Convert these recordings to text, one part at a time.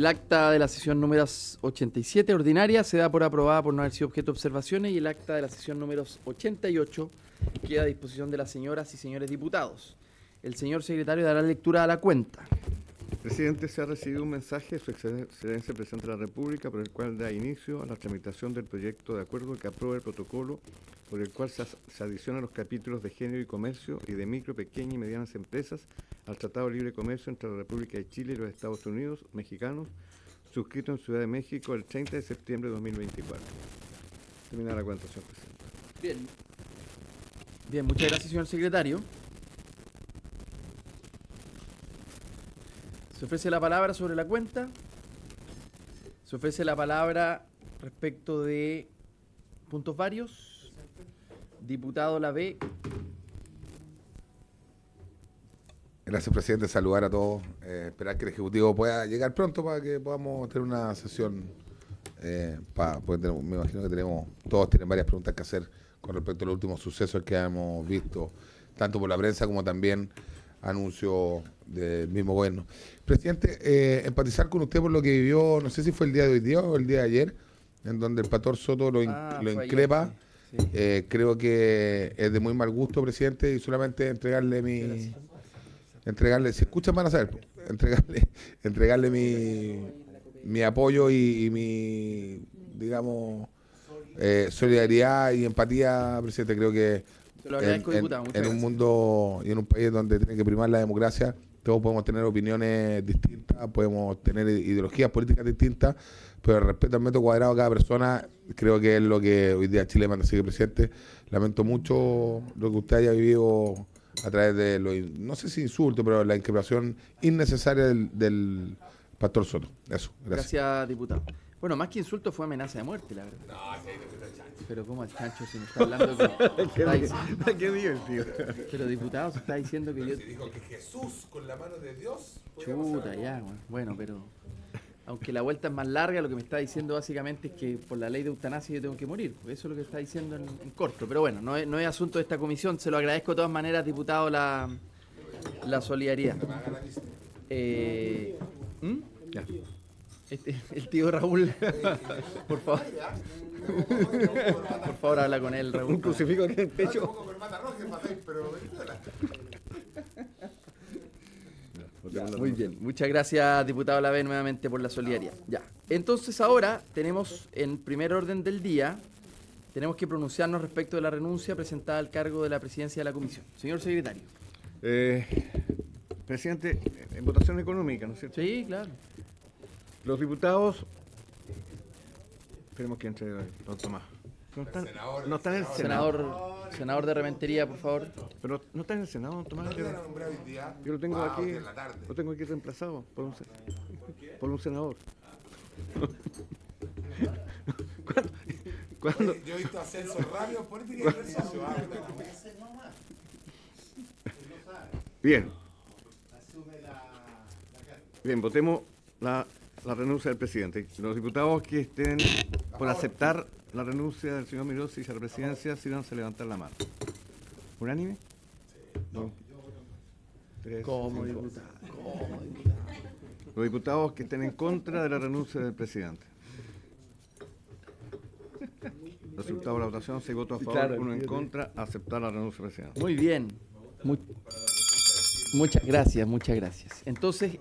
El acta de la sesión número 87 ordinaria se da por aprobada por no haber sido objeto de observaciones y el acta de la sesión número 88 queda a disposición de las señoras y señores diputados. El señor secretario dará lectura a la cuenta. Presidente, se ha recibido un mensaje de su excelencia Presidente de la República por el cual da inicio a la tramitación del proyecto de acuerdo que aprueba el protocolo por el cual se adicionan los capítulos de género y comercio y de micro, pequeñas y medianas empresas al Tratado de Libre Comercio entre la República de Chile y los Estados Unidos mexicanos, suscrito en Ciudad de México el 30 de septiembre de 2024. Termina la cuenta, señor presidente. Bien, muchas gracias, señor secretario. Se ofrece la palabra sobre la cuenta. Se ofrece la palabra respecto de puntos varios. Diputado Lavé. Gracias, presidente. Saludar a todos. Esperar que el Ejecutivo pueda llegar pronto para que podamos tener una sesión. Porque me imagino que todos tienen varias preguntas que hacer con respecto a los últimos sucesos que hemos visto, tanto por la prensa como también anuncio del mismo gobierno. Presidente, empatizar con usted por lo que vivió, no sé si fue el día de hoy día o el día de ayer, en donde el pastor Soto lo increpa. Ayer, sí. Creo que es de muy mal gusto, presidente, y solamente entregarle si escuchan van a saber, entregarle mi apoyo y mi, digamos, solidaridad y empatía, presidente. Creo que en un mundo y en un país donde tiene que primar la democracia, todos podemos tener opiniones distintas, podemos tener ideologías políticas distintas, pero el respeto al metro cuadrado de cada persona creo que es lo que hoy día Chile manda. Así que, presidente, lamento mucho lo que usted haya vivido a través de no sé si insulto, pero la increpación innecesaria del pastor Soto. Eso, gracias, diputado. Bueno, más que insulto fue amenaza de muerte, la verdad. No, sí, pero ¿cómo el chancho se me está hablando que... ¿Qué digo el tío? Pero diputado, se está diciendo que yo... Se dijo que Jesús, con la mano de Dios... Chuta, ya, bueno, pero... Aunque la vuelta es más larga, lo que me está diciendo básicamente es que por la ley de eutanasia yo tengo que morir. Eso es lo que está diciendo en corto. Pero bueno, no es asunto de esta comisión. Se lo agradezco de todas maneras, diputado, la solidaridad. Ya. El tío Raúl, por favor. Por favor, habla con él, Raúl. Un crucifijo aquí en el pecho. Muy bien, muchas gracias, diputado Lavé, nuevamente por la solidaridad. Ya. Entonces ahora tenemos en primer orden del día, tenemos que pronunciarnos respecto de la renuncia presentada al cargo de la presidencia de la comisión. Señor secretario. Presidente, en votación económica, ¿no es cierto? Sí, claro. Los diputados, esperemos que entre don Tomás. No está en el Senado. Senador de Rementería, por favor. Pero no está en el Senado, don Tomás. Yo lo tengo aquí. Lo tengo aquí reemplazado por un senador. ¿Cuándo? Yo he visto ascenso rápido política y socio. Bien. Bien, votemos la renuncia del presidente. Los diputados que estén por aceptar la renuncia del señor Mirosis a la presidencia, si no se levantar la mano. ¿Unánime? No. ¿Cómo, diputado? Los diputados que estén en contra de la renuncia del presidente. Los resultados de la votación, 6 votos a favor, claro, 1 en contra, aceptar la renuncia del presidente. Muy bien. Muchas gracias. Entonces,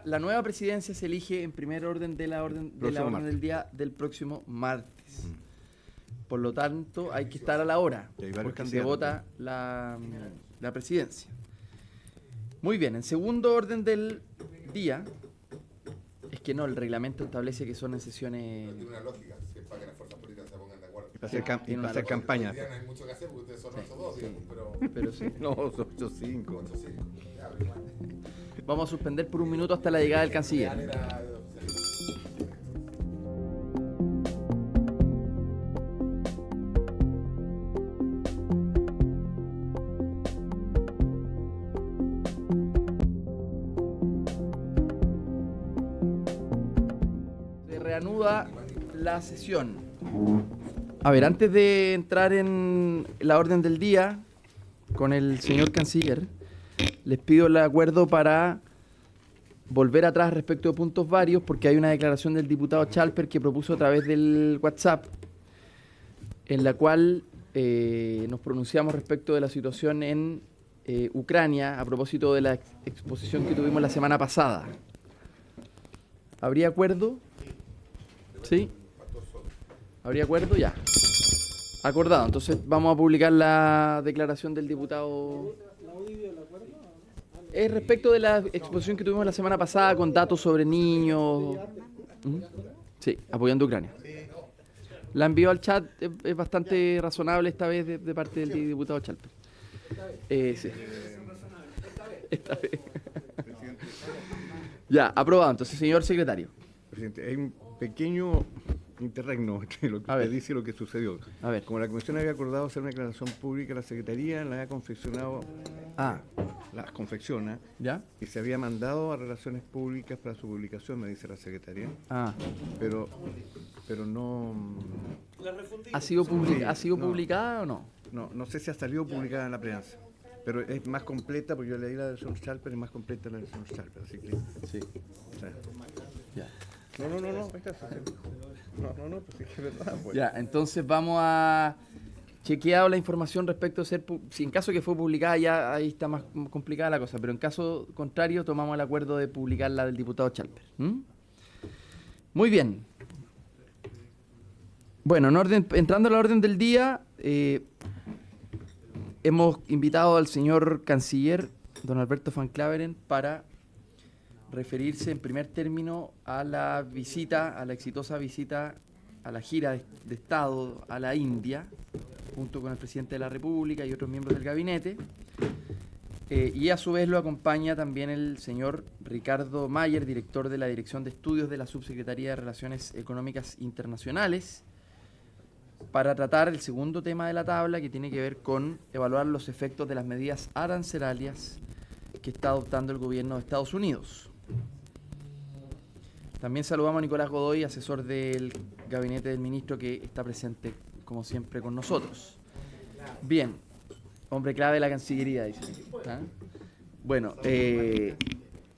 la nueva presidencia se elige en primer orden de la orden del día del próximo martes. Por lo tanto, hay que estar a la hora, porque se vota la presidencia. Muy bien, en segundo orden del día, es que no, el reglamento establece que son en sesiones... Tiene una lógica, si es para que las fuerzas políticas se pongan de acuerdo. Y para hacer campaña. No hay mucho que hacer porque ustedes son 8-2, digamos, pero sí. No, 8-5. Vamos a suspender por un minuto hasta la llegada del canciller. Se reanuda la sesión. A ver, antes de entrar en la orden del día con el señor canciller, les pido el acuerdo para volver atrás respecto de puntos varios, porque hay una declaración del diputado Chalper que propuso a través del WhatsApp, en la cual nos pronunciamos respecto de la situación en Ucrania, a propósito de la exposición que tuvimos la semana pasada. ¿Habría acuerdo? ¿Sí? ¿Habría acuerdo? Ya. Acordado. Entonces vamos a publicar la declaración del diputado. Es respecto de la exposición que tuvimos la semana pasada con datos sobre niños. Sí, apoyando a Ucrania. La envió al chat, es bastante razonable esta vez de parte del diputado Chalper. Sí. Esta vez. Ya, aprobado. Entonces, señor secretario. Presidente, hay un pequeño interregno entre lo que usted dice y lo que sucedió. A ver. Como la Comisión había acordado hacer una declaración pública, la Secretaría la había confeccionado, las confecciona, ¿ya? Y se había mandado a Relaciones Públicas para su publicación, me dice la Secretaría. Pero no... ¿Ha sido publicada o no? No sé si ha salido publicada en la prensa, pero es más completa, porque yo leí la del señor Chalper, es más completa la del señor Chalper, así que... Sí. Ya. No, pues sí que es verdad. Pues. Ya, entonces vamos a chequear la información respecto a si en caso que fue publicada ya ahí está más complicada la cosa, pero en caso contrario tomamos el acuerdo de publicar la del diputado Chalper. Muy bien. Bueno, entrando a la orden del día, hemos invitado al señor canciller, don Alberto Van Claveren, para referirse en primer término a la exitosa visita, a la gira de Estado a la India, junto con el presidente de la República y otros miembros del gabinete. Y a su vez lo acompaña también el señor Ricardo Mayer, director de la Dirección de Estudios de la Subsecretaría de Relaciones Económicas Internacionales, para tratar el segundo tema de la tabla, que tiene que ver con evaluar los efectos de las medidas arancelarias que está adoptando el gobierno de Estados Unidos. También saludamos a Nicolás Godoy, asesor del gabinete del ministro, que está presente, como siempre, con nosotros. Bien, hombre clave de la Cancillería, dice. Bueno,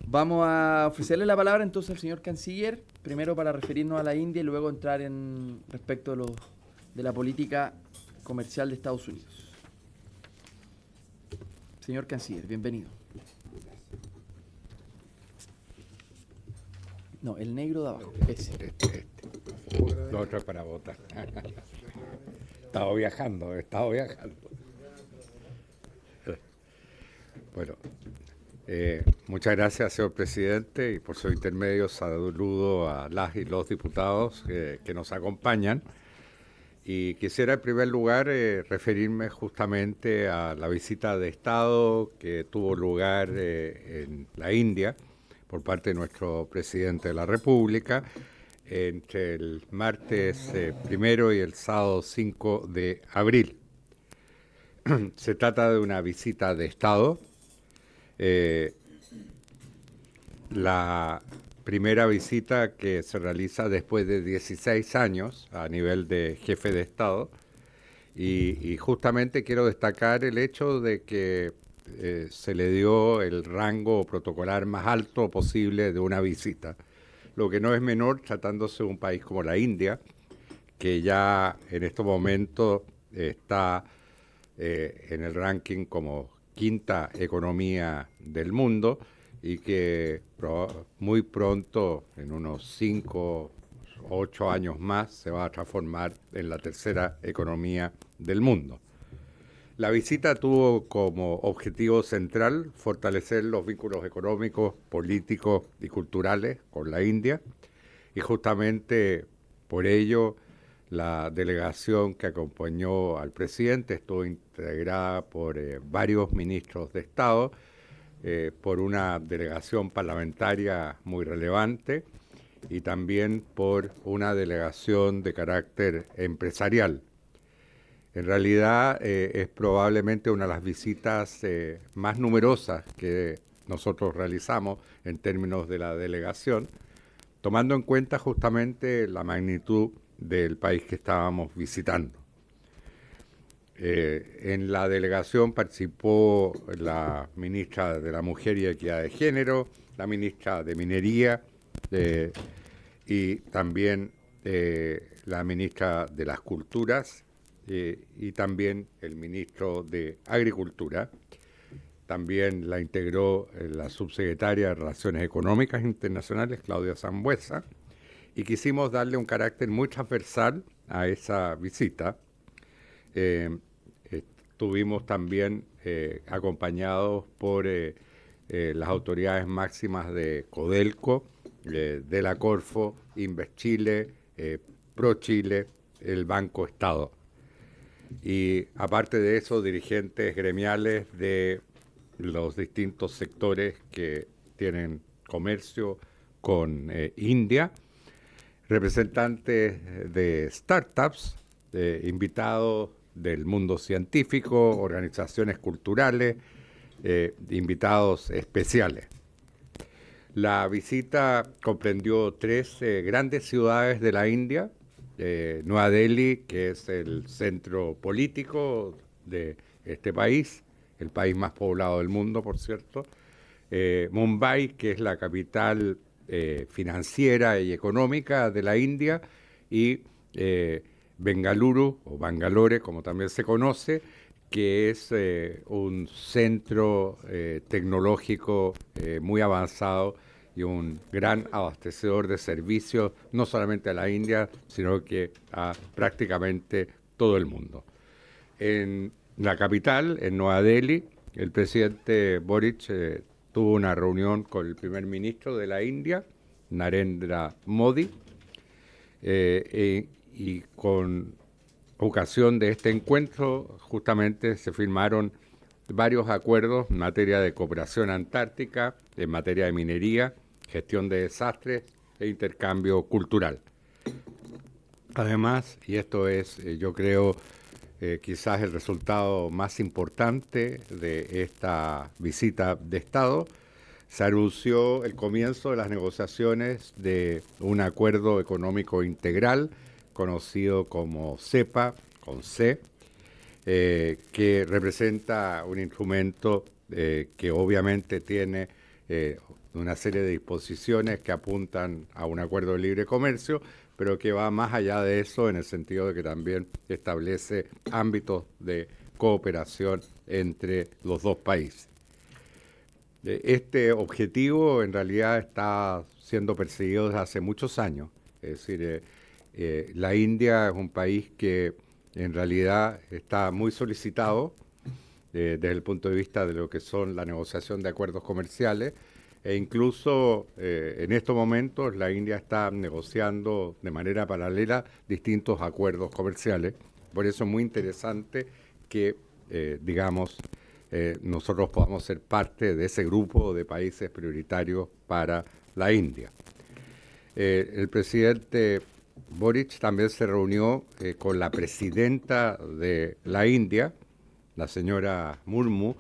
vamos a ofrecerle la palabra entonces al señor canciller, primero para referirnos a la India y luego entrar en respecto de la política comercial de Estados Unidos. Señor canciller, bienvenido. No, el negro de abajo. Ese. Lo otro es para votar. Estaba viajando. Bueno, muchas gracias, señor presidente, y por su intermedio saludo a las y los diputados que nos acompañan. Y quisiera en primer lugar referirme justamente a la visita de Estado que tuvo lugar en la India por parte de nuestro presidente de la República entre el martes 1 y el sábado 5 de abril. Se trata de una visita de Estado. La primera visita que se realiza después de 16 años a nivel de jefe de Estado, y justamente quiero destacar el hecho de que se le dio el rango protocolar más alto posible de una visita, lo que no es menor tratándose de un país como la India, que ya en estos momentos está en el ranking como quinta economía del mundo, y que muy pronto, en unos 5 o 8 años más, se va a transformar en la tercera economía del mundo. La visita tuvo como objetivo central fortalecer los vínculos económicos, políticos y culturales con la India, y justamente por ello la delegación que acompañó al presidente estuvo integrada por varios ministros de Estado, por una delegación parlamentaria muy relevante y también por una delegación de carácter empresarial. En realidad es probablemente una de las visitas más numerosas que nosotros realizamos en términos de la delegación, tomando en cuenta justamente la magnitud del país que estábamos visitando. En la delegación participó la ministra de la Mujer y Equidad de Género, la ministra de Minería y también la ministra de las Culturas y también el ministro de Agricultura. También la integró la subsecretaria de Relaciones Económicas Internacionales, Claudia Sambueza, y quisimos darle un carácter muy transversal a esa visita. Estuvimos también acompañados por las autoridades máximas de Codelco, de la Corfo, Inveschile, ProChile, el Banco Estado. Y aparte de eso, dirigentes gremiales de los distintos sectores que tienen comercio con India, representantes de startups, invitados del mundo científico, organizaciones culturales, invitados especiales. La visita comprendió 3 grandes ciudades de la India, Nueva Delhi, que es el centro político de este país, el país más poblado del mundo, por cierto, Mumbai, que es la capital financiera y económica de la India, y Bengaluru, o Bangalore, como también se conoce, que es un centro tecnológico muy avanzado y un gran abastecedor de servicios, no solamente a la India, sino que a prácticamente todo el mundo. En la capital, en Nueva Delhi, el presidente Boric tuvo una reunión con el primer ministro de la India, Narendra Modi, y con ocasión de este encuentro justamente se firmaron varios acuerdos en materia de cooperación antártica, en materia de minería, gestión de desastres e intercambio cultural. Además, y esto es, yo creo, quizás el resultado más importante de esta visita de Estado, se anunció el comienzo de las negociaciones de un acuerdo económico integral, conocido como CEPA, con C, que representa un instrumento que obviamente tiene una serie de disposiciones que apuntan a un acuerdo de libre comercio, pero que va más allá de eso en el sentido de que también establece ámbitos de cooperación entre los dos países. Este objetivo en realidad está siendo perseguido desde hace muchos años. Es decir, la India es un país que en realidad está muy solicitado desde el punto de vista de lo que son la negociación de acuerdos comerciales, e incluso en estos momentos la India está negociando de manera paralela distintos acuerdos comerciales. Por eso es muy interesante que, nosotros podamos ser parte de ese grupo de países prioritarios para la India. El presidente Boric también se reunió con la presidenta de la India, la señora Murmu.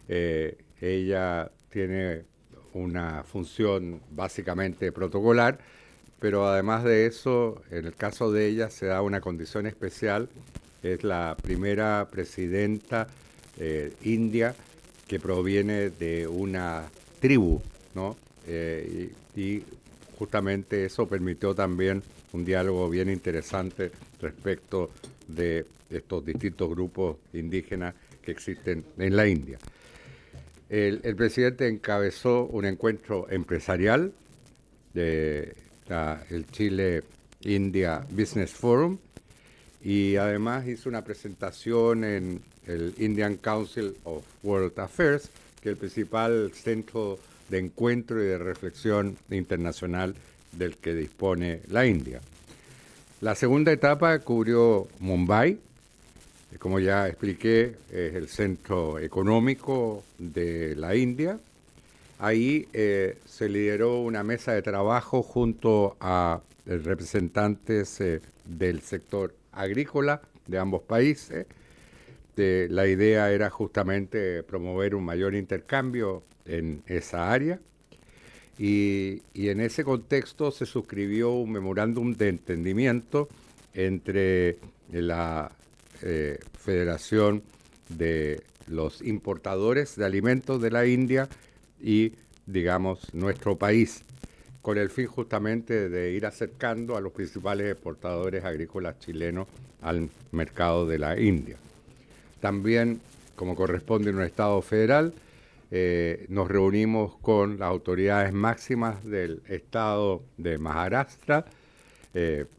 Ella tiene una función básicamente protocolar, pero además de eso, en el caso de ella se da una condición especial. Es la primera presidenta india que proviene de una tribu, ¿no? Y justamente eso permitió también un diálogo bien interesante respecto de estos distintos grupos indígenas que existen en la India. El presidente encabezó un encuentro empresarial de el Chile-India Business Forum y además hizo una presentación en el Indian Council of World Affairs, que es el principal centro de encuentro y de reflexión internacional del que dispone la India. La segunda etapa cubrió Mumbai. Como ya expliqué, es el centro económico de la India. Ahí se lideró una mesa de trabajo junto a representantes del sector agrícola de ambos países. La idea era justamente promover un mayor intercambio en esa área. Y en ese contexto se suscribió un memorándum de entendimiento entre la Federación de los Importadores de Alimentos de la India y, digamos, nuestro país, con el fin justamente de ir acercando a los principales exportadores agrícolas chilenos al mercado de la India. También, como corresponde en un Estado federal, nos reunimos con las autoridades máximas del Estado de Maharashtra,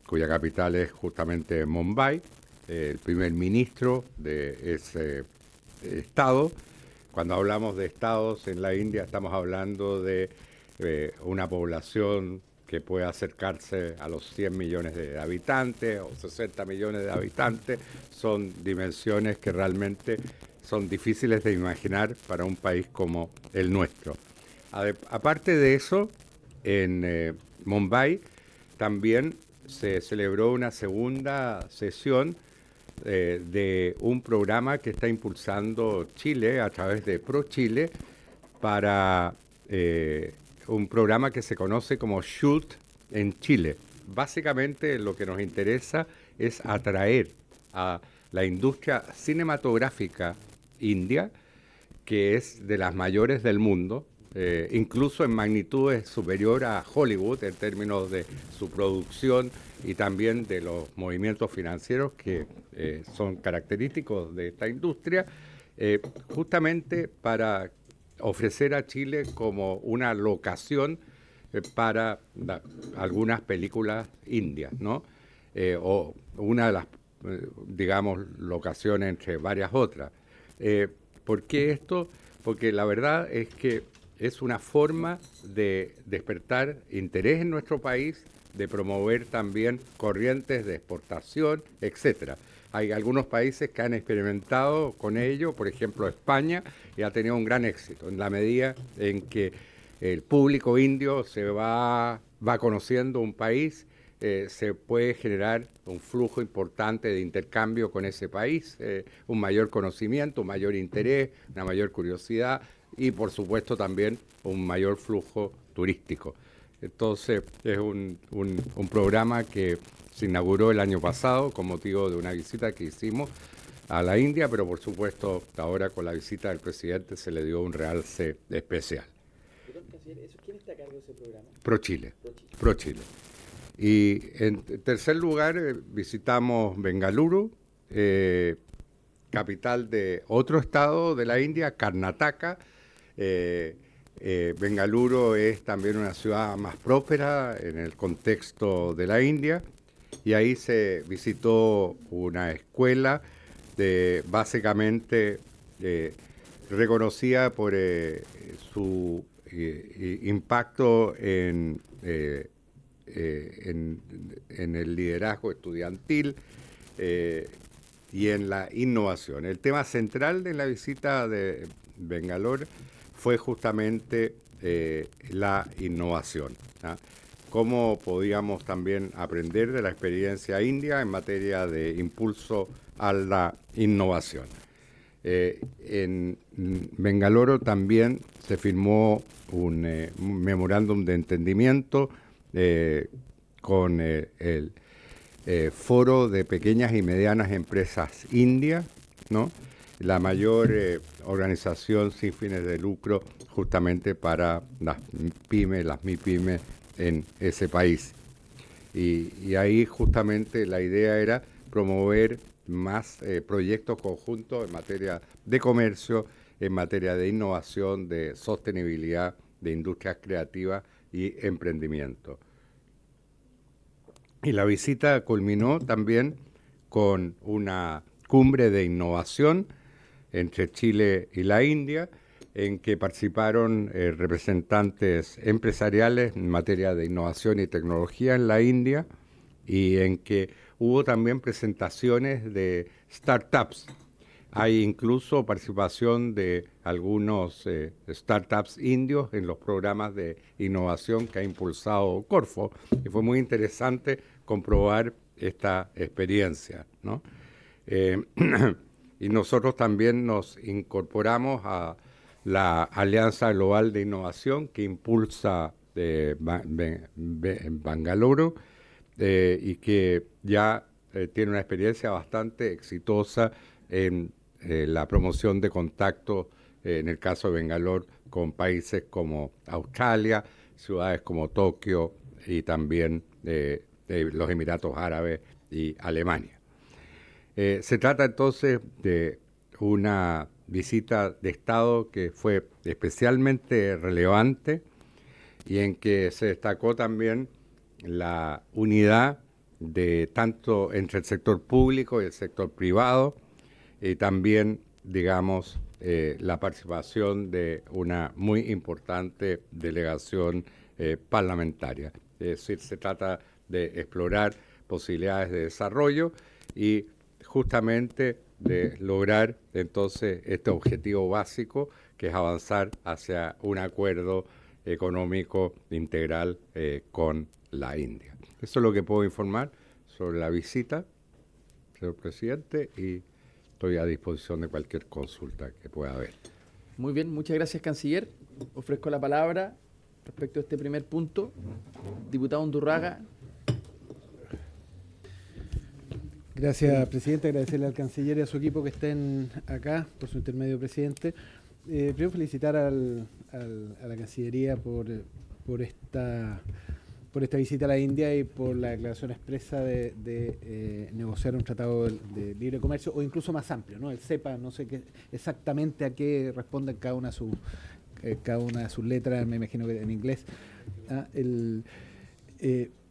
cuya capital es justamente Mumbai, el primer ministro de ese Estado. Cuando hablamos de estados en la India estamos hablando de una población que puede acercarse a los 100 millones de habitantes o 60 millones de habitantes. Son dimensiones que realmente son difíciles de imaginar para un país como el nuestro. Aparte de eso, en Mumbai también se celebró una segunda sesión de un programa que está impulsando Chile a través de ProChile para un programa que se conoce como SHULT en Chile. Básicamente lo que nos interesa es atraer a la industria cinematográfica india, que es de las mayores del mundo, incluso en magnitudes superior a Hollywood en términos de su producción y también de los movimientos financieros que son característicos de esta industria, justamente para ofrecer a Chile como una locación para algunas películas indias, ¿no? O una de las, digamos, locaciones entre varias otras. ¿Por qué esto? Porque la verdad es que es una forma de despertar interés en nuestro país, de promover también corrientes de exportación, etcétera. Hay algunos países que han experimentado con ello, por ejemplo España, y ha tenido un gran éxito, en la medida en que el público indio se va conociendo un país, se puede generar un flujo importante de intercambio con ese país, un mayor conocimiento, un mayor interés, una mayor curiosidad y por supuesto también un mayor flujo turístico. Entonces es un programa que se inauguró el año pasado con motivo de una visita que hicimos a la India, pero por supuesto ahora con la visita del presidente se le dio un realce especial. ¿Quién está a cargo de ese programa? ProChile. ProChile. Y en tercer lugar visitamos Bengaluru, capital de otro estado de la India, Karnataka. Bengaluru es también una ciudad más próspera en el contexto de la India y ahí se visitó una escuela básicamente reconocida por su impacto en el liderazgo estudiantil y en la innovación. El tema central de la visita de Bangalore fue justamente la innovación, ¿no? Cómo podíamos también aprender de la experiencia india en materia de impulso a la innovación. En Bangalore también se firmó un memorándum de entendimiento con el Foro de Pequeñas y Medianas Empresas India, ¿no? La mayor organización sin fines de lucro justamente para las pymes, las MIPYME en ese país. Y ahí justamente la idea era promover más proyectos conjuntos en materia de comercio, en materia de innovación, de sostenibilidad, de industrias creativas y emprendimiento. Y la visita culminó también con una cumbre de innovación entre Chile y la India, en que participaron representantes empresariales en materia de innovación y tecnología en la India, y en que hubo también presentaciones de startups. Hay incluso participación de algunos startups indios en los programas de innovación que ha impulsado Corfo, y fue muy interesante comprobar esta experiencia, ¿no? Y nosotros también nos incorporamos a la Alianza Global de Innovación que impulsa Bangalore y que ya tiene una experiencia bastante exitosa en la promoción de contactos, en el caso de Bangalore, con países como Australia, ciudades como Tokio y también los Emiratos Árabes y Alemania. Se trata entonces de una visita de Estado que fue especialmente relevante y en que se destacó también la unidad de tanto entre el sector público y el sector privado, y también, digamos, la participación de una muy importante delegación parlamentaria. Es decir, se trata de explorar posibilidades de desarrollo y justamente de lograr entonces este objetivo básico, que es avanzar hacia un acuerdo económico integral con la India. Eso es lo que puedo informar sobre la visita, señor presidente, y estoy a disposición de cualquier consulta que pueda haber. Muy bien, muchas gracias, canciller. Ofrezco la palabra respecto a este primer punto. Diputado Undurraga. Gracias, presidente. Agradecerle al canciller y a su equipo que estén acá, por su intermedio, presidente. Primero felicitar a la Cancillería por esta visita a la India y por la declaración expresa de negociar un tratado de libre comercio, o incluso más amplio, ¿no? El CEPA, no sé exactamente a qué responden cada una de sus letras, me imagino que en inglés.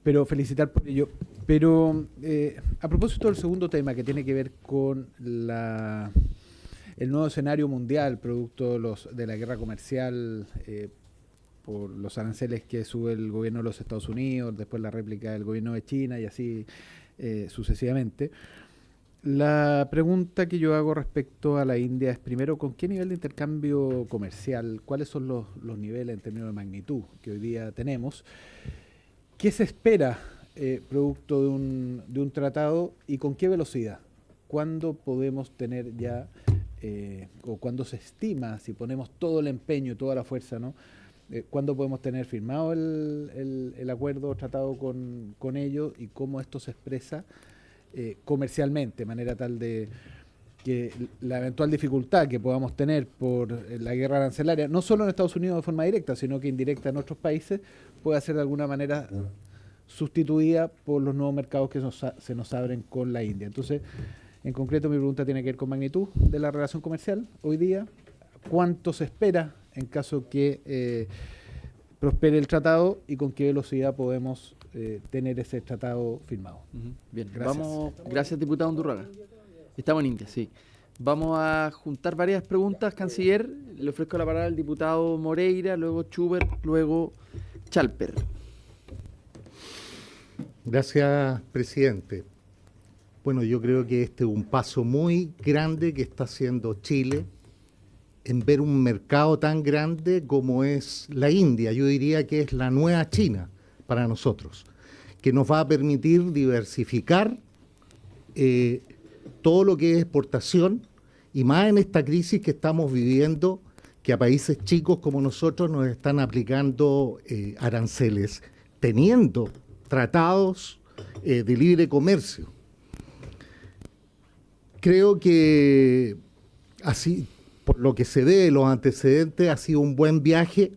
Pero felicitar por ello. Pero a propósito del segundo tema, que tiene que ver con el nuevo escenario mundial, producto de la guerra comercial, por los aranceles que sube el gobierno de los Estados Unidos, después la réplica del gobierno de China y así sucesivamente. La pregunta que yo hago respecto a la India es, primero, ¿con qué nivel de intercambio comercial? ¿Cuáles son los niveles en términos de magnitud que hoy día tenemos? ¿Qué se espera producto de un tratado y con qué velocidad? ¿Cuándo podemos tener ya, o cuándo se estima, si ponemos todo el empeño y toda la fuerza, ¿no? ¿Cuándo podemos tener firmado el acuerdo o tratado con ellos, y cómo esto se expresa comercialmente, de manera tal de que la eventual dificultad que podamos tener por la guerra arancelaria, no solo en Estados Unidos de forma directa, sino que indirecta en otros países, pueda ser de alguna manera sustituida por los nuevos mercados que se nos abren con la India? Entonces, en concreto, mi pregunta tiene que ver con magnitud de la relación comercial hoy día, cuánto se espera en caso que prospere el tratado y con qué velocidad podemos tener ese tratado firmado. Bien, gracias. Gracias, diputado Undurraga. Estamos en India, sí. Vamos a juntar varias preguntas, canciller. Le ofrezco la palabra al diputado Moreira, luego Schubert, luego Chalper. Gracias, presidente. Bueno, yo creo que este es un paso muy grande que está haciendo Chile en ver un mercado tan grande como es la India. Yo diría que es la nueva China para nosotros, que nos va a permitir diversificar todo lo que es exportación, y más en esta crisis que estamos viviendo, que a países chicos como nosotros nos están aplicando aranceles, teniendo tratados de libre comercio. Creo que así, por lo que se ve de los antecedentes, ha sido un buen viaje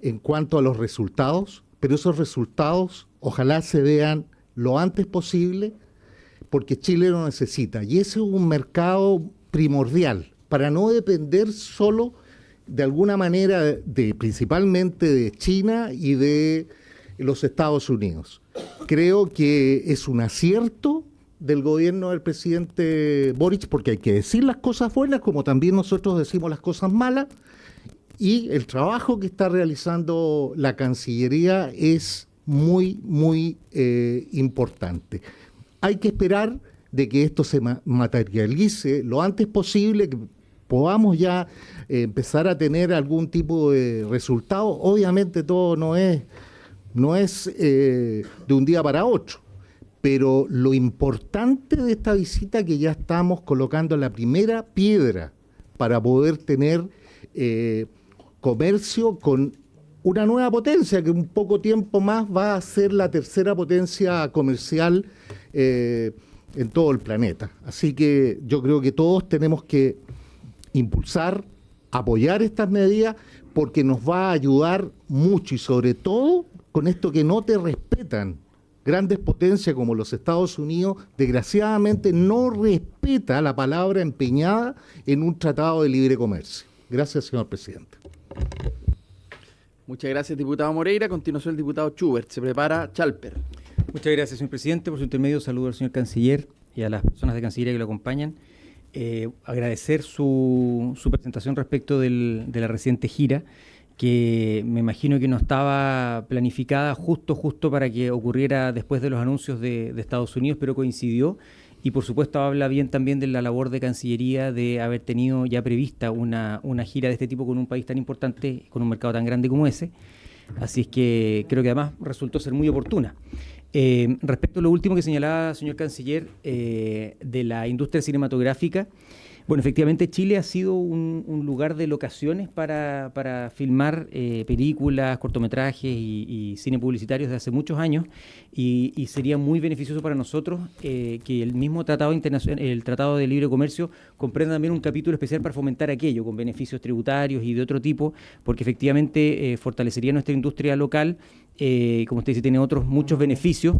en cuanto a los resultados, pero esos resultados ojalá se vean lo antes posible, porque Chile lo necesita. Y ese es un mercado primordial, para no depender solo, de alguna manera, principalmente de China y de los Estados Unidos. Creo que es un acierto del gobierno del presidente Boric, porque hay que decir las cosas buenas, como también nosotros decimos las cosas malas, y el trabajo que está realizando la Cancillería es muy, muy importante. Hay que esperar de que esto se materialice lo antes posible, que podamos ya empezar a tener algún tipo de resultado. Obviamente todo no es de un día para otro, pero lo importante de esta visita es que ya estamos colocando la primera piedra para poder tener comercio con una nueva potencia que en poco tiempo más va a ser la tercera potencia comercial en todo el planeta. Así que yo creo que todos tenemos que impulsar, apoyar estas medidas, porque nos va a ayudar mucho, y sobre todo con esto que no te respetan. Grandes potencias como los Estados Unidos, desgraciadamente, no respeta la palabra empeñada en un tratado de libre comercio. Gracias, señor presidente. Muchas gracias, diputado Moreira. A continuación, el diputado Schubert. Se prepara Chalper. Muchas gracias, señor presidente. Por su intermedio, saludo al señor canciller y a las personas de Cancillería que lo acompañan. Agradecer su presentación respecto de la reciente gira, que me imagino que no estaba planificada justo para que ocurriera después de los anuncios de Estados Unidos, pero coincidió. Y por supuesto habla bien también de la labor de Cancillería de haber tenido ya prevista una gira de este tipo con un país tan importante, con un mercado tan grande como ese. Así es que creo que además resultó ser muy oportuna. Respecto a lo último que señalaba, señor canciller, de la industria cinematográfica, bueno, efectivamente Chile ha sido un lugar de locaciones para filmar películas, cortometrajes y cine publicitario desde hace muchos años, y sería muy beneficioso para nosotros que el mismo tratado internacional, el Tratado de Libre Comercio, comprenda también un capítulo especial para fomentar aquello, con beneficios tributarios y de otro tipo, porque efectivamente fortalecería nuestra industria local. Como usted dice, tiene otros muchos beneficios,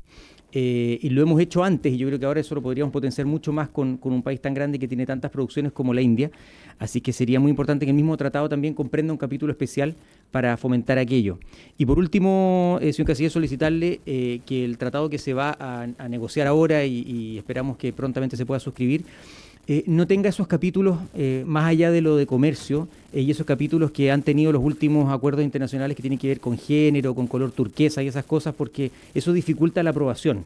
y lo hemos hecho antes, y yo creo que ahora eso lo podríamos potenciar mucho más con un país tan grande que tiene tantas producciones como la India. Así que sería muy importante que el mismo tratado también comprenda un capítulo especial para fomentar aquello. Y por último, señor canciller, solicitarle que el tratado que se va a negociar ahora y esperamos que prontamente se pueda suscribir, no tenga esos capítulos más allá de lo de comercio, y esos capítulos que han tenido los últimos acuerdos internacionales que tienen que ver con género, con color turquesa y esas cosas, porque eso dificulta la aprobación.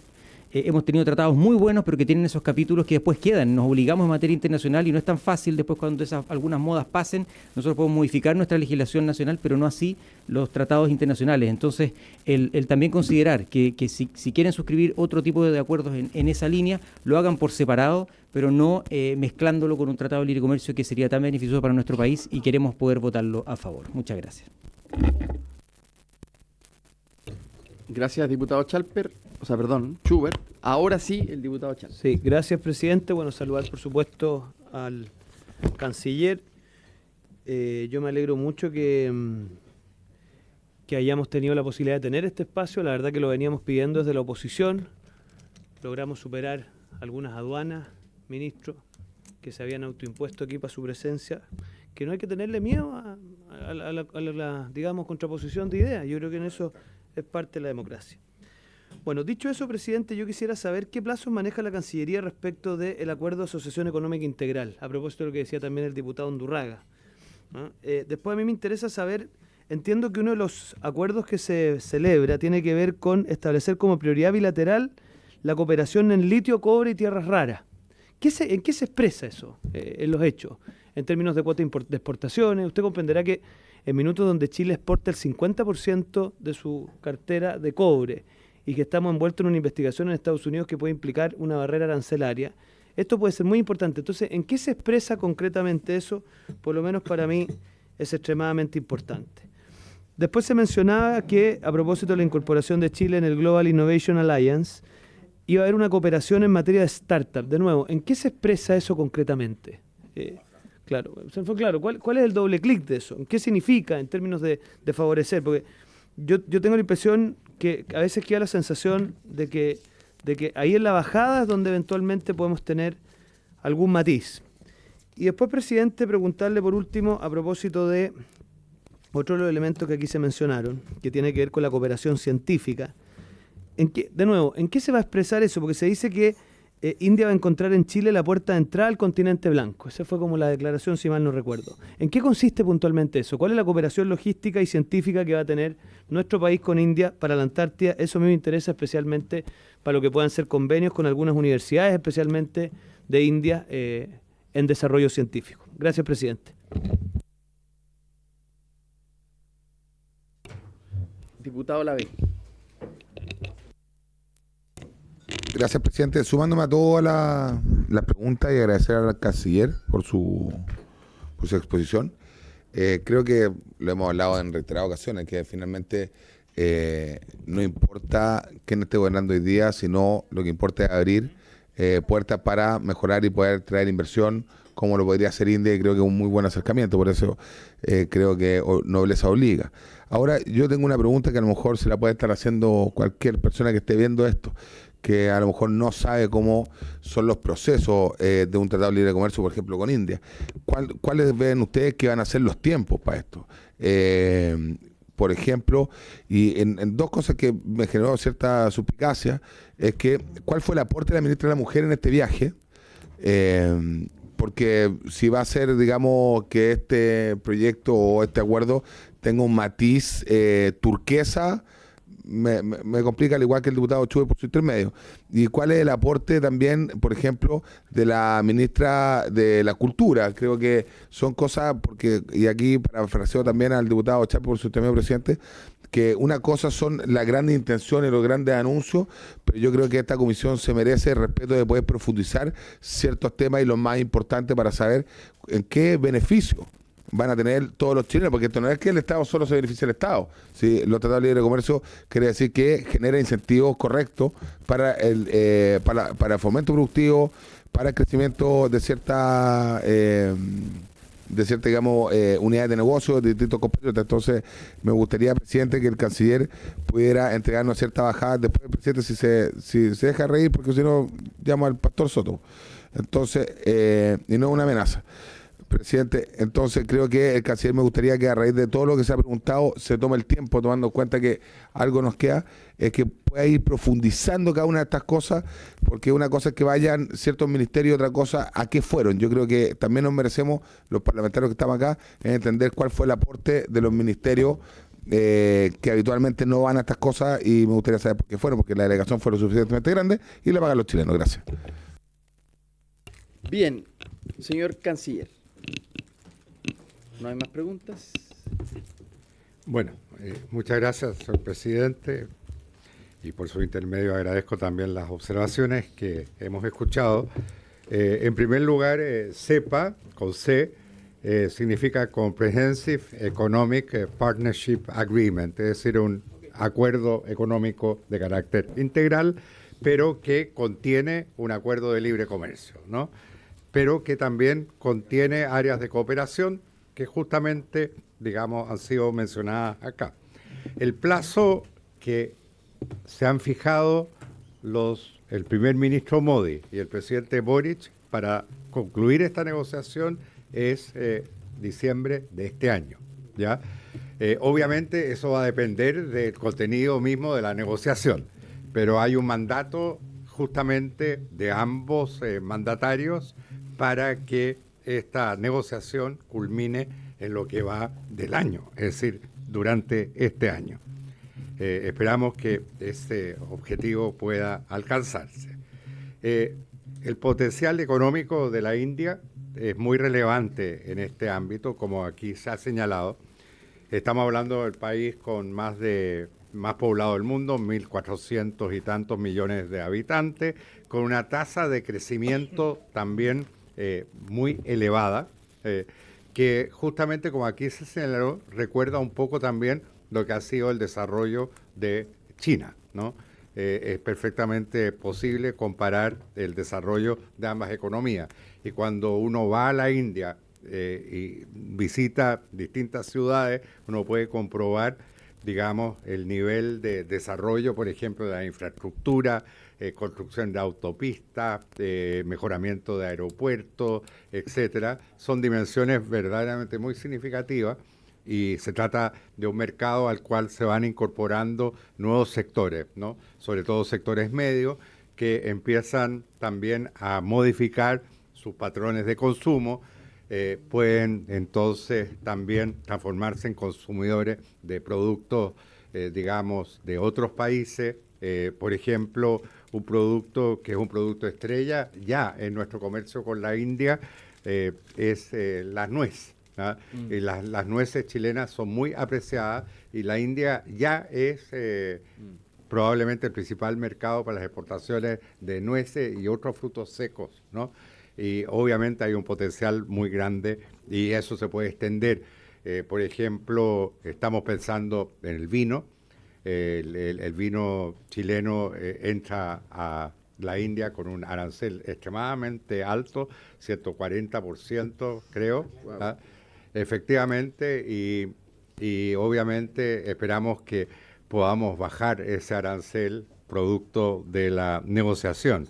Hemos tenido tratados muy buenos, pero que tienen esos capítulos que después quedan. Nos obligamos en materia internacional y no es tan fácil después cuando algunas modas pasen. Nosotros podemos modificar nuestra legislación nacional, pero no así los tratados internacionales. Entonces, el también considerar que si quieren suscribir otro tipo de acuerdos en esa línea, lo hagan por separado, pero no mezclándolo con un tratado de libre comercio que sería tan beneficioso para nuestro país, y queremos poder votarlo a favor. Muchas gracias. Gracias, diputado Schubert. Ahora sí, el diputado Chalper. Sí, gracias, presidente. Bueno, saludar, por supuesto, al canciller. Yo me alegro mucho que hayamos tenido la posibilidad de tener este espacio. La verdad que lo veníamos pidiendo desde la oposición. Logramos superar algunas aduanas, ministro, que se habían autoimpuesto aquí para su presencia, que no hay que tenerle miedo a la, digamos, contraposición de ideas. Yo creo que en eso es parte de la democracia. Bueno, dicho eso, presidente, yo quisiera saber qué plazos maneja la Cancillería respecto del Acuerdo de Asociación Económica Integral, a propósito de lo que decía también el diputado Undurraga, ¿no? Después a mí me interesa saber, entiendo que uno de los acuerdos que se celebra tiene que ver con establecer como prioridad bilateral la cooperación en litio, cobre y tierras raras. ¿En qué se expresa eso en los hechos? En términos de cuota de exportaciones, usted comprenderá que en minutos donde Chile exporta el 50% de su cartera de cobre y que estamos envueltos en una investigación en Estados Unidos que puede implicar una barrera arancelaria, esto puede ser muy importante. Entonces, ¿en qué se expresa concretamente eso? Por lo menos para mí es extremadamente importante. Después se mencionaba que, a propósito de la incorporación de Chile en el Global Innovation Alliance, iba a haber una cooperación en materia de startup. De nuevo, ¿en qué se expresa eso concretamente? Claro, ¿cuál es el doble clic de eso? ¿En qué significa en términos de favorecer? Porque yo tengo la impresión que a veces queda la sensación de que ahí en la bajada es donde eventualmente podemos tener algún matiz. Y después, presidente, preguntarle por último a propósito de otro de los elementos que aquí se mencionaron, que tiene que ver con la cooperación científica. ¿En qué se va a expresar eso? Porque se dice que India va a encontrar en Chile la puerta de entrada al continente blanco. Esa fue como la declaración, si mal no recuerdo. ¿En qué consiste puntualmente eso? ¿Cuál es la cooperación logística y científica que va a tener nuestro país con India para la Antártida? Eso a mí me interesa especialmente para lo que puedan ser convenios con algunas universidades, especialmente de India, en desarrollo científico. Gracias, presidente. Diputado Lavey. Gracias, presidente. Sumándome a todas las preguntas y agradecer al canciller por su exposición. Creo que lo hemos hablado en reiteradas ocasiones, que finalmente no importa quién esté gobernando hoy día, sino lo que importa es abrir puertas para mejorar y poder traer inversión, como lo podría hacer India, y creo que es un muy buen acercamiento, por eso creo que nobleza obliga. Ahora, yo tengo una pregunta que a lo mejor se la puede estar haciendo cualquier persona que esté viendo esto, que a lo mejor no sabe cómo son los procesos de un tratado de libre comercio, por ejemplo, con India. ¿Cuáles ven ustedes que van a ser los tiempos para esto? Por ejemplo, y en dos cosas que me generó cierta suspicacia, es que ¿cuál fue el aporte de la ministra de la Mujer en este viaje? Porque si va a ser, digamos, que este proyecto o este acuerdo tenga un matiz turquesa, me complica, al igual que el diputado Chuve por su intermedio. ¿Y cuál es el aporte también, por ejemplo, de la ministra de la Cultura? Creo que son cosas, porque, y aquí parafraseo también al diputado Chapo por su intermedio, presidente, que una cosa son las grandes intenciones, los grandes anuncios, pero yo creo que esta comisión se merece el respeto de poder profundizar ciertos temas y los más importantes para saber en qué beneficio van a tener todos los chilenos, porque esto no es que el Estado solo se beneficie del Estado. ¿Sí? Los tratados de libre comercio quiere decir que genera incentivos correctos para el fomento productivo, para el crecimiento de cierta digamos, unidades de negocio de distintos compatriotas. Entonces, me gustaría, presidente, que el canciller pudiera entregarnos cierta bajada. Después, presidente, si se deja reír, porque si no, llamo al pastor Soto. Entonces, y no es una amenaza. Presidente, entonces creo que el canciller, me gustaría que a raíz de todo lo que se ha preguntado se tome el tiempo, tomando en cuenta que algo nos queda, es que pueda ir profundizando cada una de estas cosas, porque una cosa es que vayan ciertos ministerios y otra cosa a qué fueron. Yo creo que también nos merecemos, los parlamentarios que estamos acá, en entender cuál fue el aporte de los ministerios que habitualmente no van a estas cosas, y me gustaría saber por qué fueron, porque la delegación fue lo suficientemente grande y la pagan los chilenos. Gracias. Bien, señor canciller. ¿No hay más preguntas? Bueno, muchas gracias, señor presidente, y por su intermedio agradezco también las observaciones que hemos escuchado. En primer lugar, CEPA, con C, significa Comprehensive Economic Partnership Agreement, es decir, un acuerdo económico de carácter integral, pero que contiene un acuerdo de libre comercio, ¿no? Pero que también contiene áreas de cooperación que justamente, digamos, han sido mencionadas acá. El plazo que se han fijado el primer ministro Modi y el presidente Boric para concluir esta negociación es diciembre de este año, ¿ya? Obviamente eso va a depender del contenido mismo de la negociación, pero hay un mandato justamente de ambos mandatarios para que esta negociación culmine en lo que va del año, es decir, durante este año. Esperamos que este objetivo pueda alcanzarse. El potencial económico de la India es muy relevante en este ámbito, como aquí se ha señalado. Estamos hablando del país con más poblado del mundo, 1.400 y tantos millones de habitantes, con una tasa de crecimiento también muy elevada, que justamente, como aquí se señaló, recuerda un poco también lo que ha sido el desarrollo de China, ¿no? Es perfectamente posible comparar el desarrollo de ambas economías. Y cuando uno va a la India y visita distintas ciudades, uno puede comprobar, digamos, el nivel de desarrollo, por ejemplo, de la infraestructura, construcción de autopistas, mejoramiento de aeropuertos, etcétera. Son dimensiones verdaderamente muy significativas y se trata de un mercado al cual se van incorporando nuevos sectores, ¿no? Sobre todo sectores medios que empiezan también a modificar sus patrones de consumo, pueden entonces también transformarse en consumidores de productos, digamos, de otros países. Por ejemplo, un producto que es un producto estrella ya en nuestro comercio con la India es la nuez. ¿Ah? Y las nueces chilenas son muy apreciadas y la India ya es probablemente el principal mercado para las exportaciones de nueces y otros frutos secos, ¿no? Y obviamente hay un potencial muy grande y eso se puede extender. Por ejemplo, estamos pensando en el vino. El vino chileno entra a la India con un arancel extremadamente alto, 140% creo, ¿ah? Efectivamente, y obviamente esperamos que podamos bajar ese arancel producto de la negociación.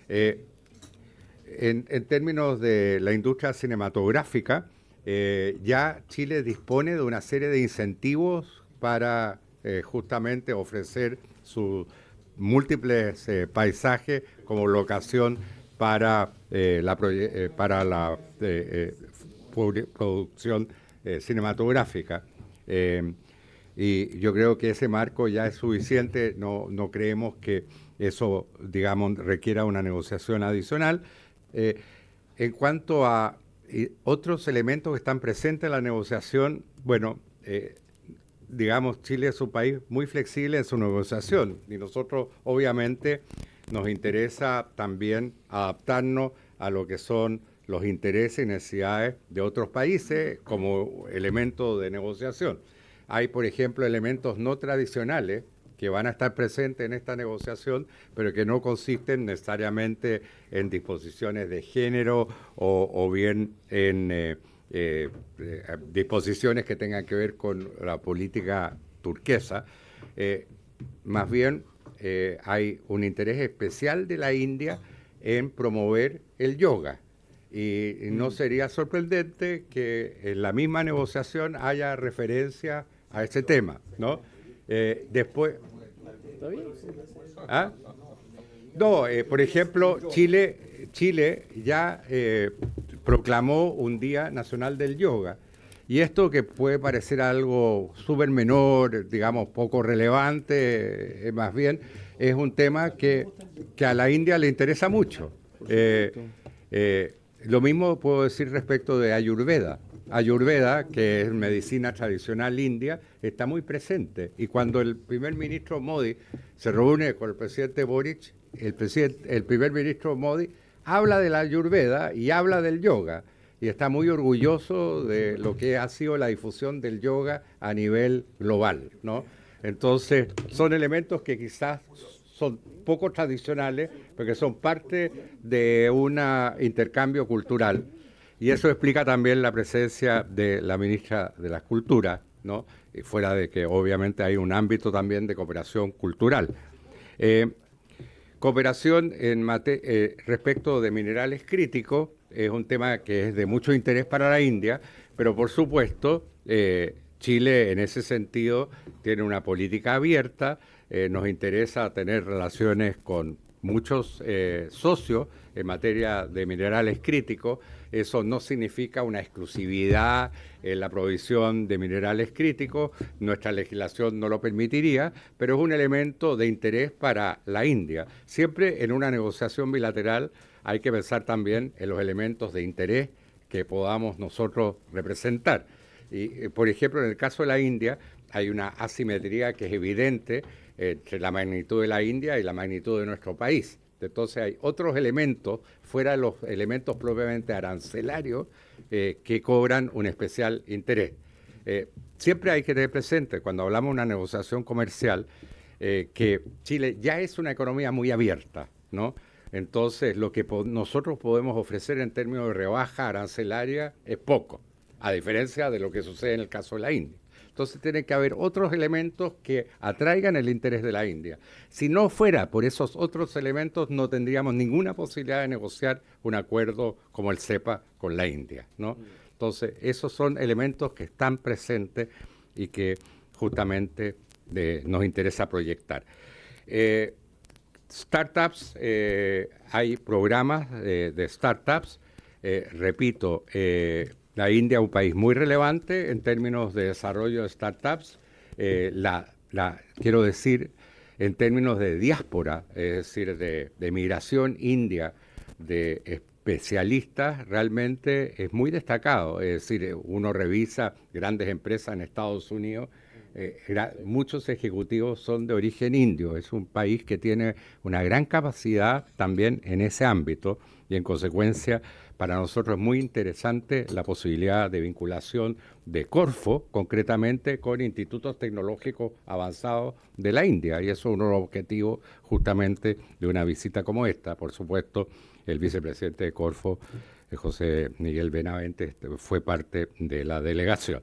En términos de la industria cinematográfica, ya Chile dispone de una serie de incentivos para justamente ofrecer sus múltiples paisajes como locación para la producción cinematográfica. Y yo creo que ese marco ya es suficiente, no creemos que eso, digamos, requiera una negociación adicional. En cuanto a otros elementos que están presentes en la negociación, bueno, digamos, Chile es un país muy flexible en su negociación y nosotros obviamente nos interesa también adaptarnos a lo que son los intereses y necesidades de otros países como elemento de negociación. Hay, por ejemplo, elementos no tradicionales que van a estar presentes en esta negociación, pero que no consisten necesariamente en disposiciones de género o bien en disposiciones que tengan que ver con la política turquesa. Más bien, hay un interés especial de la India en promover el yoga. Y no sería sorprendente que en la misma negociación haya referencia a ese tema, ¿no? Después... ¿Ah? No, por ejemplo, Chile ya proclamó un Día Nacional del Yoga. Y esto que puede parecer algo súper menor, digamos, poco relevante, más bien, es un tema que a la India le interesa mucho. Lo mismo puedo decir respecto de Ayurveda. Ayurveda, que es medicina tradicional india, está muy presente. Y cuando el primer ministro Modi se reúne con el presidente Boric, el primer ministro Modi habla de la Ayurveda y habla del yoga. Y está muy orgulloso de lo que ha sido la difusión del yoga a nivel global, ¿no? Entonces, son elementos que quizás son poco tradicionales, porque son parte de un intercambio cultural. Y eso explica también la presencia de la ministra de las Culturas, ¿no? Y fuera de que obviamente hay un ámbito también de cooperación cultural. Cooperación respecto de minerales críticos es un tema que es de mucho interés para la India, pero por supuesto Chile en ese sentido tiene una política abierta, nos interesa tener relaciones con muchos socios en materia de minerales críticos. Eso no significa una exclusividad en la provisión de minerales críticos, nuestra legislación no lo permitiría, pero es un elemento de interés para la India. Siempre en una negociación bilateral hay que pensar también en los elementos de interés que podamos nosotros representar. Y, por ejemplo, en el caso de la India hay una asimetría que es evidente entre la magnitud de la India y la magnitud de nuestro país. Entonces hay otros elementos, fuera de los elementos propiamente arancelarios, que cobran un especial interés. Siempre hay que tener presente, cuando hablamos de una negociación comercial, que Chile ya es una economía muy abierta, ¿no? Entonces, lo que nosotros podemos ofrecer en términos de rebaja arancelaria es poco, a diferencia de lo que sucede en el caso de la India. Entonces tiene que haber otros elementos que atraigan el interés de la India. Si no fuera por esos otros elementos, no tendríamos ninguna posibilidad de negociar un acuerdo como el CEPA con la India, ¿no? Entonces, esos son elementos que están presentes y que justamente nos interesa proyectar. Startups, hay programas de startups, repito, la India es un país muy relevante en términos de desarrollo de startups. Quiero decir, en términos de diáspora, es decir, de migración india, de especialistas, realmente es muy destacado. Es decir, uno revisa grandes empresas en Estados Unidos muchos ejecutivos son de origen indio. Es un país que tiene una gran capacidad también en ese ámbito y en consecuencia para nosotros es muy interesante la posibilidad de vinculación de Corfo, concretamente con institutos tecnológicos avanzados de la India, y eso es uno de los objetivos justamente de una visita como esta. Por supuesto, el vicepresidente de Corfo, José Miguel Benavente, fue parte de la delegación.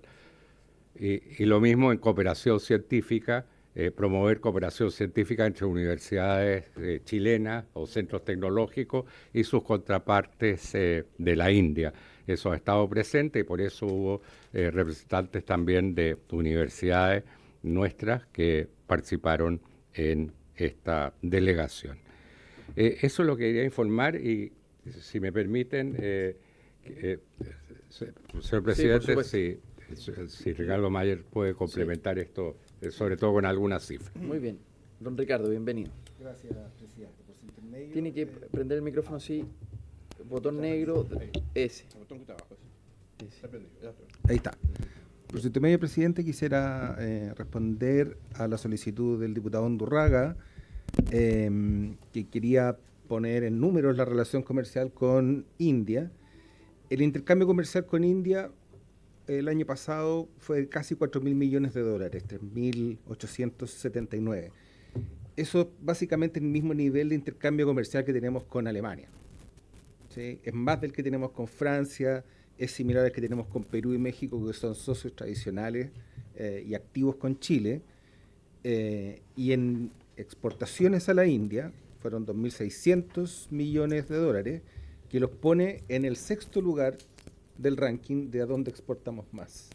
Y lo mismo en cooperación científica, promover cooperación científica entre universidades chilenas o centros tecnológicos y sus contrapartes de la India. Eso ha estado presente y por eso hubo representantes también de universidades nuestras que participaron en esta delegación. Eso es lo que quería informar y, si me permiten, señor presidente, si Ricardo Mayer puede complementar esto, sobre todo con algunas cifras. Muy bien. Don Ricardo, bienvenido. Gracias, presidente. Por su intermedio, Tiene que prender el micrófono así, botón negro, ese. ahí está. Por su intermedio, presidente, quisiera responder a la solicitud del diputado Undurraga, que quería poner en números la relación comercial con India. El intercambio comercial con India el año pasado fue de casi 4.000 millones de dólares, 3.879. Eso básicamente es el mismo nivel de intercambio comercial que tenemos con Alemania. ¿Sí? Es más del que tenemos con Francia, es similar al que tenemos con Perú y México, que son socios tradicionales y activos con Chile. Y en exportaciones a la India fueron 2.600 millones de dólares, que los pone en el 6º lugar del ranking de a dónde exportamos más.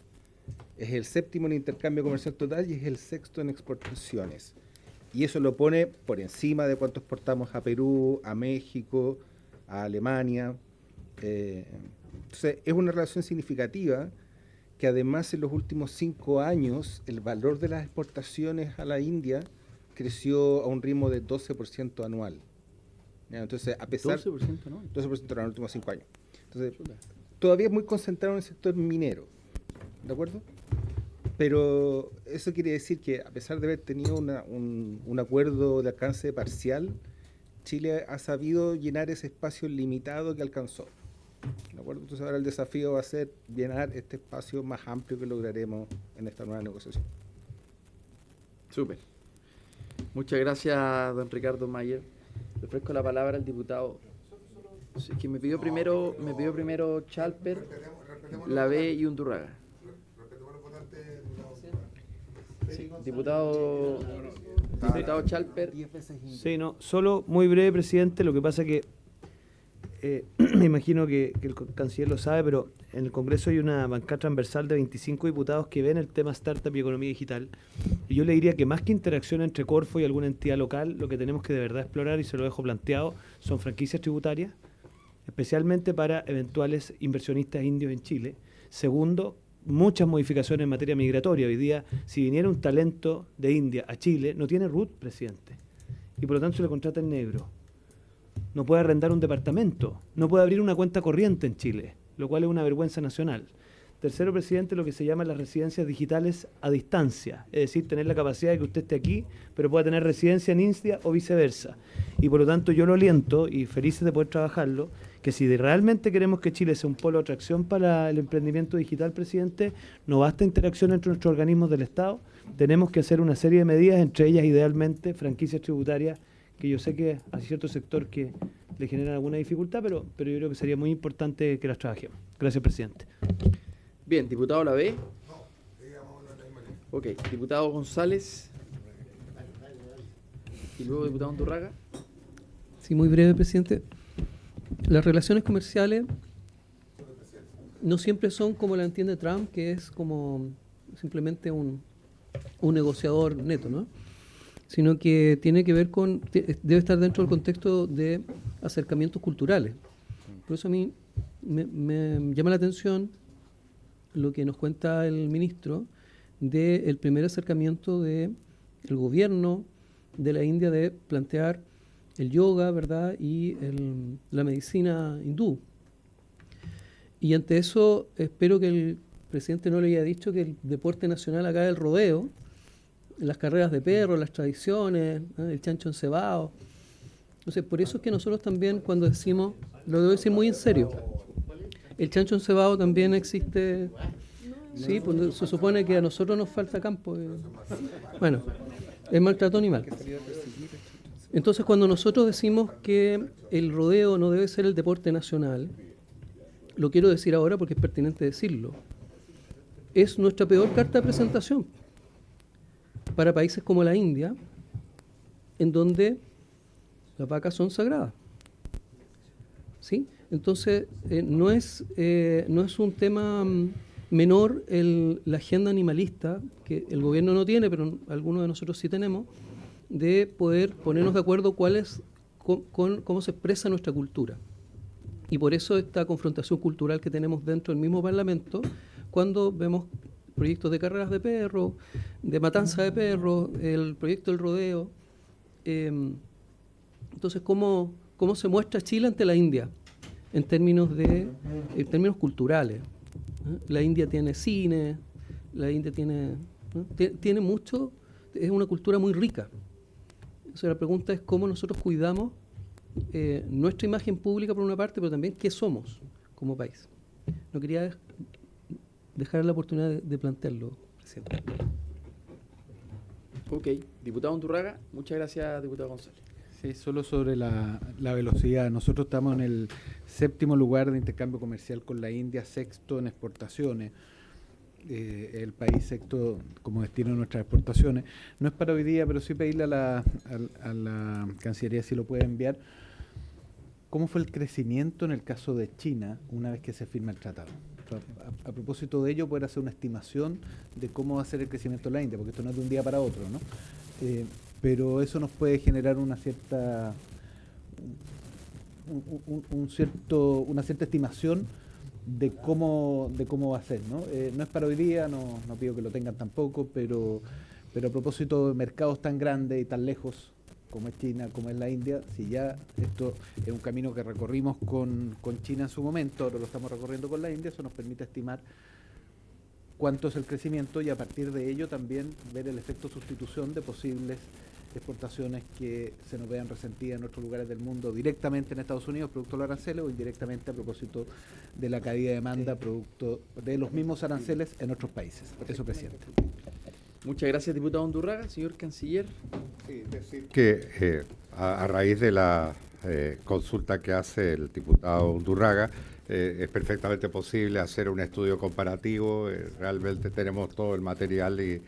Es el 7º en intercambio comercial total y es el 6º en exportaciones. Y eso lo pone por encima de cuánto exportamos a Perú, a México, a Alemania. Entonces, es una relación significativa que además en los últimos 5 años el valor de las exportaciones a la India creció a un ritmo de 12% anual. Entonces, a pesar... 12% anual. 12% en los últimos 5 años. Entonces, todavía es muy concentrado en el sector minero, ¿de acuerdo? Pero eso quiere decir que a pesar de haber tenido un acuerdo de alcance parcial, Chile ha sabido llenar ese espacio limitado que alcanzó, ¿de acuerdo? Entonces ahora el desafío va a ser llenar este espacio más amplio que lograremos en esta nueva negociación. Súper. Muchas gracias, don Ricardo Mayer. Le ofrezco la palabra al diputado. Sí, que me pidió primero Chalper, Lavé y Undurraga. Sí, diputado Chalper. Sí, no, solo muy breve, presidente. Lo que pasa que me imagino que el canciller lo sabe, pero en el Congreso hay una bancada transversal de 25 diputados que ven el tema startup y economía digital. Y yo le diría que más que interacción entre Corfo y alguna entidad local, lo que tenemos que de verdad explorar, y se lo dejo planteado, son franquicias tributarias, especialmente para eventuales inversionistas indios en Chile. Segundo, muchas modificaciones en materia migratoria. Hoy día, si viniera un talento de India a Chile, no tiene RUT, presidente, y por lo tanto se le contrata en negro. No puede arrendar un departamento, no puede abrir una cuenta corriente en Chile, lo cual es una vergüenza nacional. Tercero, presidente, lo que se llama las residencias digitales a distancia, es decir, tener la capacidad de que usted esté aquí, pero pueda tener residencia en India o viceversa. Y por lo tanto yo lo aliento, y felices de poder trabajarlo, que si realmente queremos que Chile sea un polo de atracción para el emprendimiento digital, presidente, no basta interacción entre nuestros organismos del Estado, tenemos que hacer una serie de medidas, entre ellas idealmente franquicias tributarias, que yo sé que hay cierto sector que le generan alguna dificultad, pero yo creo que sería muy importante que las trabajemos. Gracias, presidente. Bien, diputado Lavé. Ok, diputado González. Y luego diputado Undurraga. Sí, muy breve, presidente. Las relaciones comerciales no siempre son como la entiende Trump, que es como simplemente un negociador neto, ¿no? Sino que tiene que ver con, debe estar dentro del contexto de acercamientos culturales. Por eso a mí me llama la atención lo que nos cuenta el ministro del primer acercamiento del gobierno de la India de plantear el yoga, ¿verdad? Y la medicina hindú. Y ante eso espero que el presidente no le haya dicho que el deporte nacional acá es el rodeo, las carreras de perro, las tradiciones, el chancho encebado. Entonces, por eso es que nosotros también cuando decimos, lo debo decir muy en serio, el chancho encebado también existe, sí, pues se supone que a nosotros nos falta campo. Bueno, es maltrato animal. Entonces, cuando nosotros decimos que el rodeo no debe ser el deporte nacional, lo quiero decir ahora porque es pertinente decirlo, es nuestra peor carta de presentación para países como la India, en donde las vacas son sagradas. ¿Sí? Entonces, no es un tema menor la agenda animalista, que el gobierno no tiene, pero algunos de nosotros sí tenemos, de poder ponernos de acuerdo cómo se expresa nuestra cultura. Y por eso esta confrontación cultural que tenemos dentro del mismo Parlamento, cuando vemos proyectos de carreras de perros, de matanza de perros, el proyecto del rodeo. Entonces, ¿cómo se muestra Chile ante la India en términos culturales? La India tiene cine, la India tiene mucho, es una cultura muy rica. O sea, la pregunta es cómo nosotros cuidamos nuestra imagen pública por una parte, pero también qué somos como país. No quería dejar la oportunidad de plantearlo, presidente. Ok, diputado Undurraga, muchas gracias, diputado González. Sí, solo sobre la velocidad. Nosotros estamos en el 7º lugar de intercambio comercial con la India, 6º en exportaciones. El país 6º como destino de nuestras exportaciones. No es para hoy día, pero sí pedirle a la Cancillería si lo puede enviar. ¿Cómo fue el crecimiento en el caso de China una vez que se firma el tratado? A propósito de ello, poder hacer una estimación de cómo va a ser el crecimiento de la India, porque esto no es de un día para otro, ¿no? Pero eso nos puede generar una cierta estimación de cómo va a ser, ¿no? No es para hoy día, no pido que lo tengan tampoco, pero a propósito de mercados tan grandes y tan lejos como es China, como es la India, si ya esto es un camino que recorrimos con China en su momento, ahora lo estamos recorriendo con la India, eso nos permite estimar cuánto es el crecimiento y a partir de ello también ver el efecto sustitución de posibles exportaciones que se nos vean resentidas en otros lugares del mundo, directamente en Estados Unidos, producto de los aranceles, o indirectamente a propósito de la caída de demanda, producto de los mismos aranceles en otros países. Eso, presidente. Muchas gracias, diputado Undurraga. Señor canciller. Sí, decir que a raíz de la consulta que hace el diputado Undurraga, es perfectamente posible hacer un estudio comparativo. Realmente tenemos todo el material y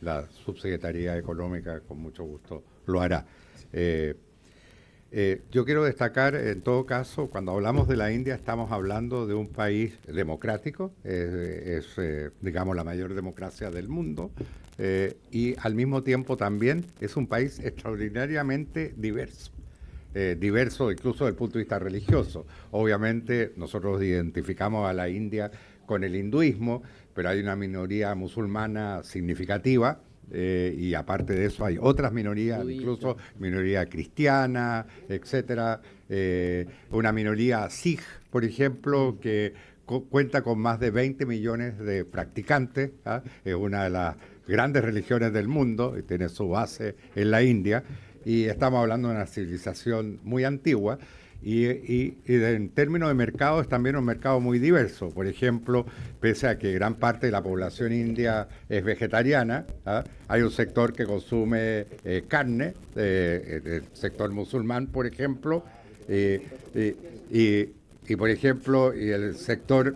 la Subsecretaría Económica con mucho gusto lo hará. Yo quiero destacar, en todo caso, cuando hablamos de la India estamos hablando de un país democrático, digamos, la mayor democracia del mundo, y al mismo tiempo también es un país extraordinariamente diverso. Diverso incluso desde el punto de vista religioso. Obviamente nosotros identificamos a la India con el hinduismo, pero hay una minoría musulmana significativa, y aparte de eso hay otras minorías, incluso minoría cristiana, etcétera, una minoría sikh, por ejemplo, que cuenta con más de 20 millones de practicantes, es una de las grandes religiones del mundo y tiene su base en la India. Y estamos hablando de una civilización muy antigua y en términos de mercado es también un mercado muy diverso. Por ejemplo, pese a que gran parte de la población india es vegetariana, hay un sector que consume carne, el sector musulmán, por ejemplo, y por ejemplo, y el sector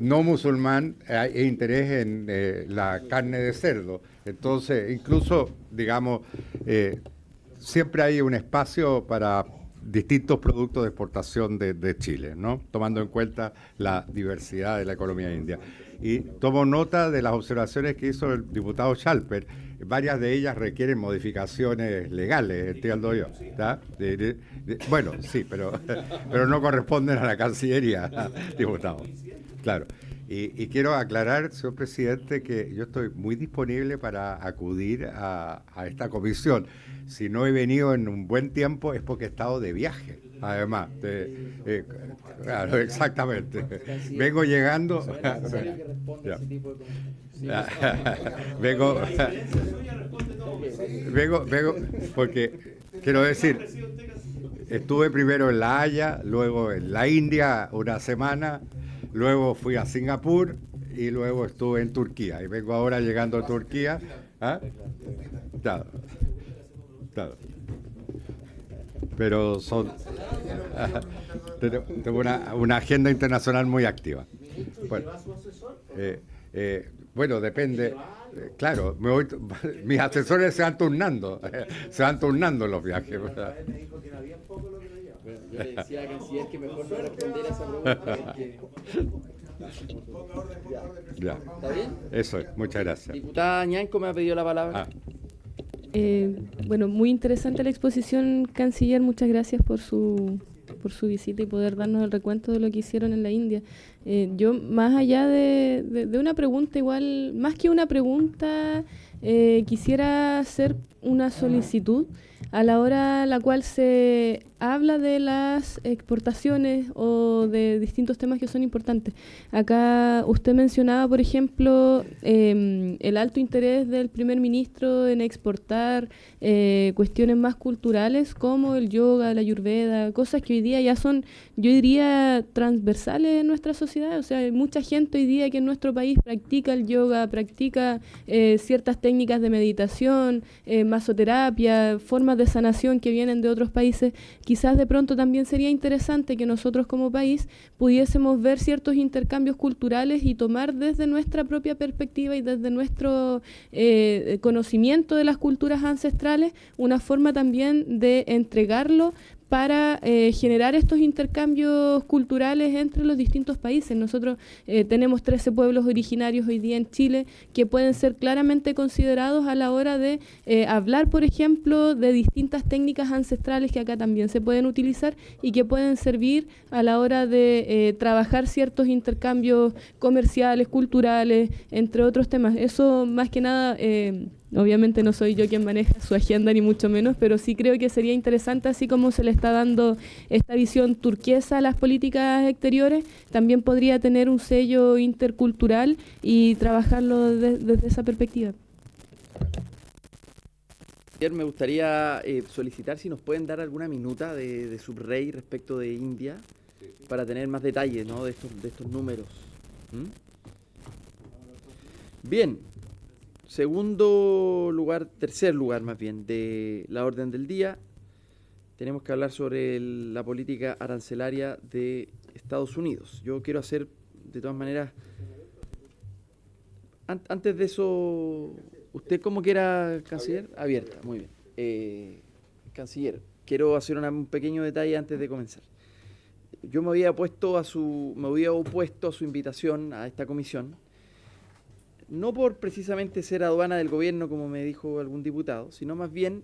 no musulmán hay interés en la carne de cerdo. Entonces, incluso, digamos, siempre hay un espacio para distintos productos de exportación de Chile, ¿no? Tomando en cuenta la diversidad de la economía india. Y tomo nota de las observaciones que hizo el diputado Schalper. Varias de ellas requieren modificaciones legales, entiendo yo. Bueno, sí, pero no corresponden a la Cancillería, diputado. Claro. Y quiero aclarar, señor presidente, que yo estoy muy disponible para acudir a esta comisión. Si no he venido en un buen tiempo es porque he estado de viaje. además. Claro, exactamente. Vengo llegando. Vengo, porque quiero decir, estuve primero en La Haya, luego en la India una semana, luego fui a Singapur y luego estuve en Turquía. Y vengo ahora llegando a Turquía. ¿Ah? Claro. Pero tengo una agenda internacional muy activa. Bueno, depende. Claro, mis asesores se van turnando los viajes. ¿Verdad? Yo le decía a canciller que mejor no responder a esa pregunta. Ya. ¿Está bien? Eso es, muchas gracias. Diputada Ñanco me ha pedido la palabra. Bueno, muy interesante la exposición, canciller. Muchas gracias por su visita y poder darnos el recuento de lo que hicieron en la India. Yo, más allá de una pregunta, igual, más que una pregunta, quisiera hacer una solicitud a la hora en la cual se habla de las exportaciones o de distintos temas que son importantes. Acá usted mencionaba, por ejemplo, el alto interés del primer ministro en exportar cuestiones más culturales como el yoga, la ayurveda, cosas que hoy día ya son, yo diría, transversales en nuestra sociedad. O sea, hay mucha gente hoy día que en nuestro país practica el yoga, practica ciertas técnicas de meditación, masoterapia, formas de sanación que vienen de otros países. Quizás de pronto también sería interesante que nosotros como país pudiésemos ver ciertos intercambios culturales y tomar desde nuestra propia perspectiva y desde nuestro conocimiento de las culturas ancestrales una forma también de entregarlo para generar estos intercambios culturales entre los distintos países. Nosotros tenemos 13 pueblos originarios hoy día en Chile que pueden ser claramente considerados a la hora de hablar, por ejemplo, de distintas técnicas ancestrales que acá también se pueden utilizar y que pueden servir a la hora de trabajar ciertos intercambios comerciales, culturales, entre otros temas. Eso, más que nada, obviamente no soy yo quien maneja su agenda ni mucho menos, pero sí creo que sería interesante, así como se le está dando esta visión turquesa a las políticas exteriores, también podría tener un sello intercultural y trabajarlo desde esa perspectiva. Me gustaría solicitar si nos pueden dar alguna minuta de Subrey respecto de India para tener más detalles, ¿no?, de estos números. Bien. Tercer lugar más bien, de la orden del día, tenemos que hablar sobre la política arancelaria de Estados Unidos. Yo quiero hacer, de todas maneras, antes de eso, usted como quiera, canciller, abierta, muy bien. Canciller, quiero hacer un pequeño detalle antes de comenzar. Yo me había opuesto a su invitación a esta comisión, no por precisamente ser aduana del gobierno, como me dijo algún diputado, sino más bien,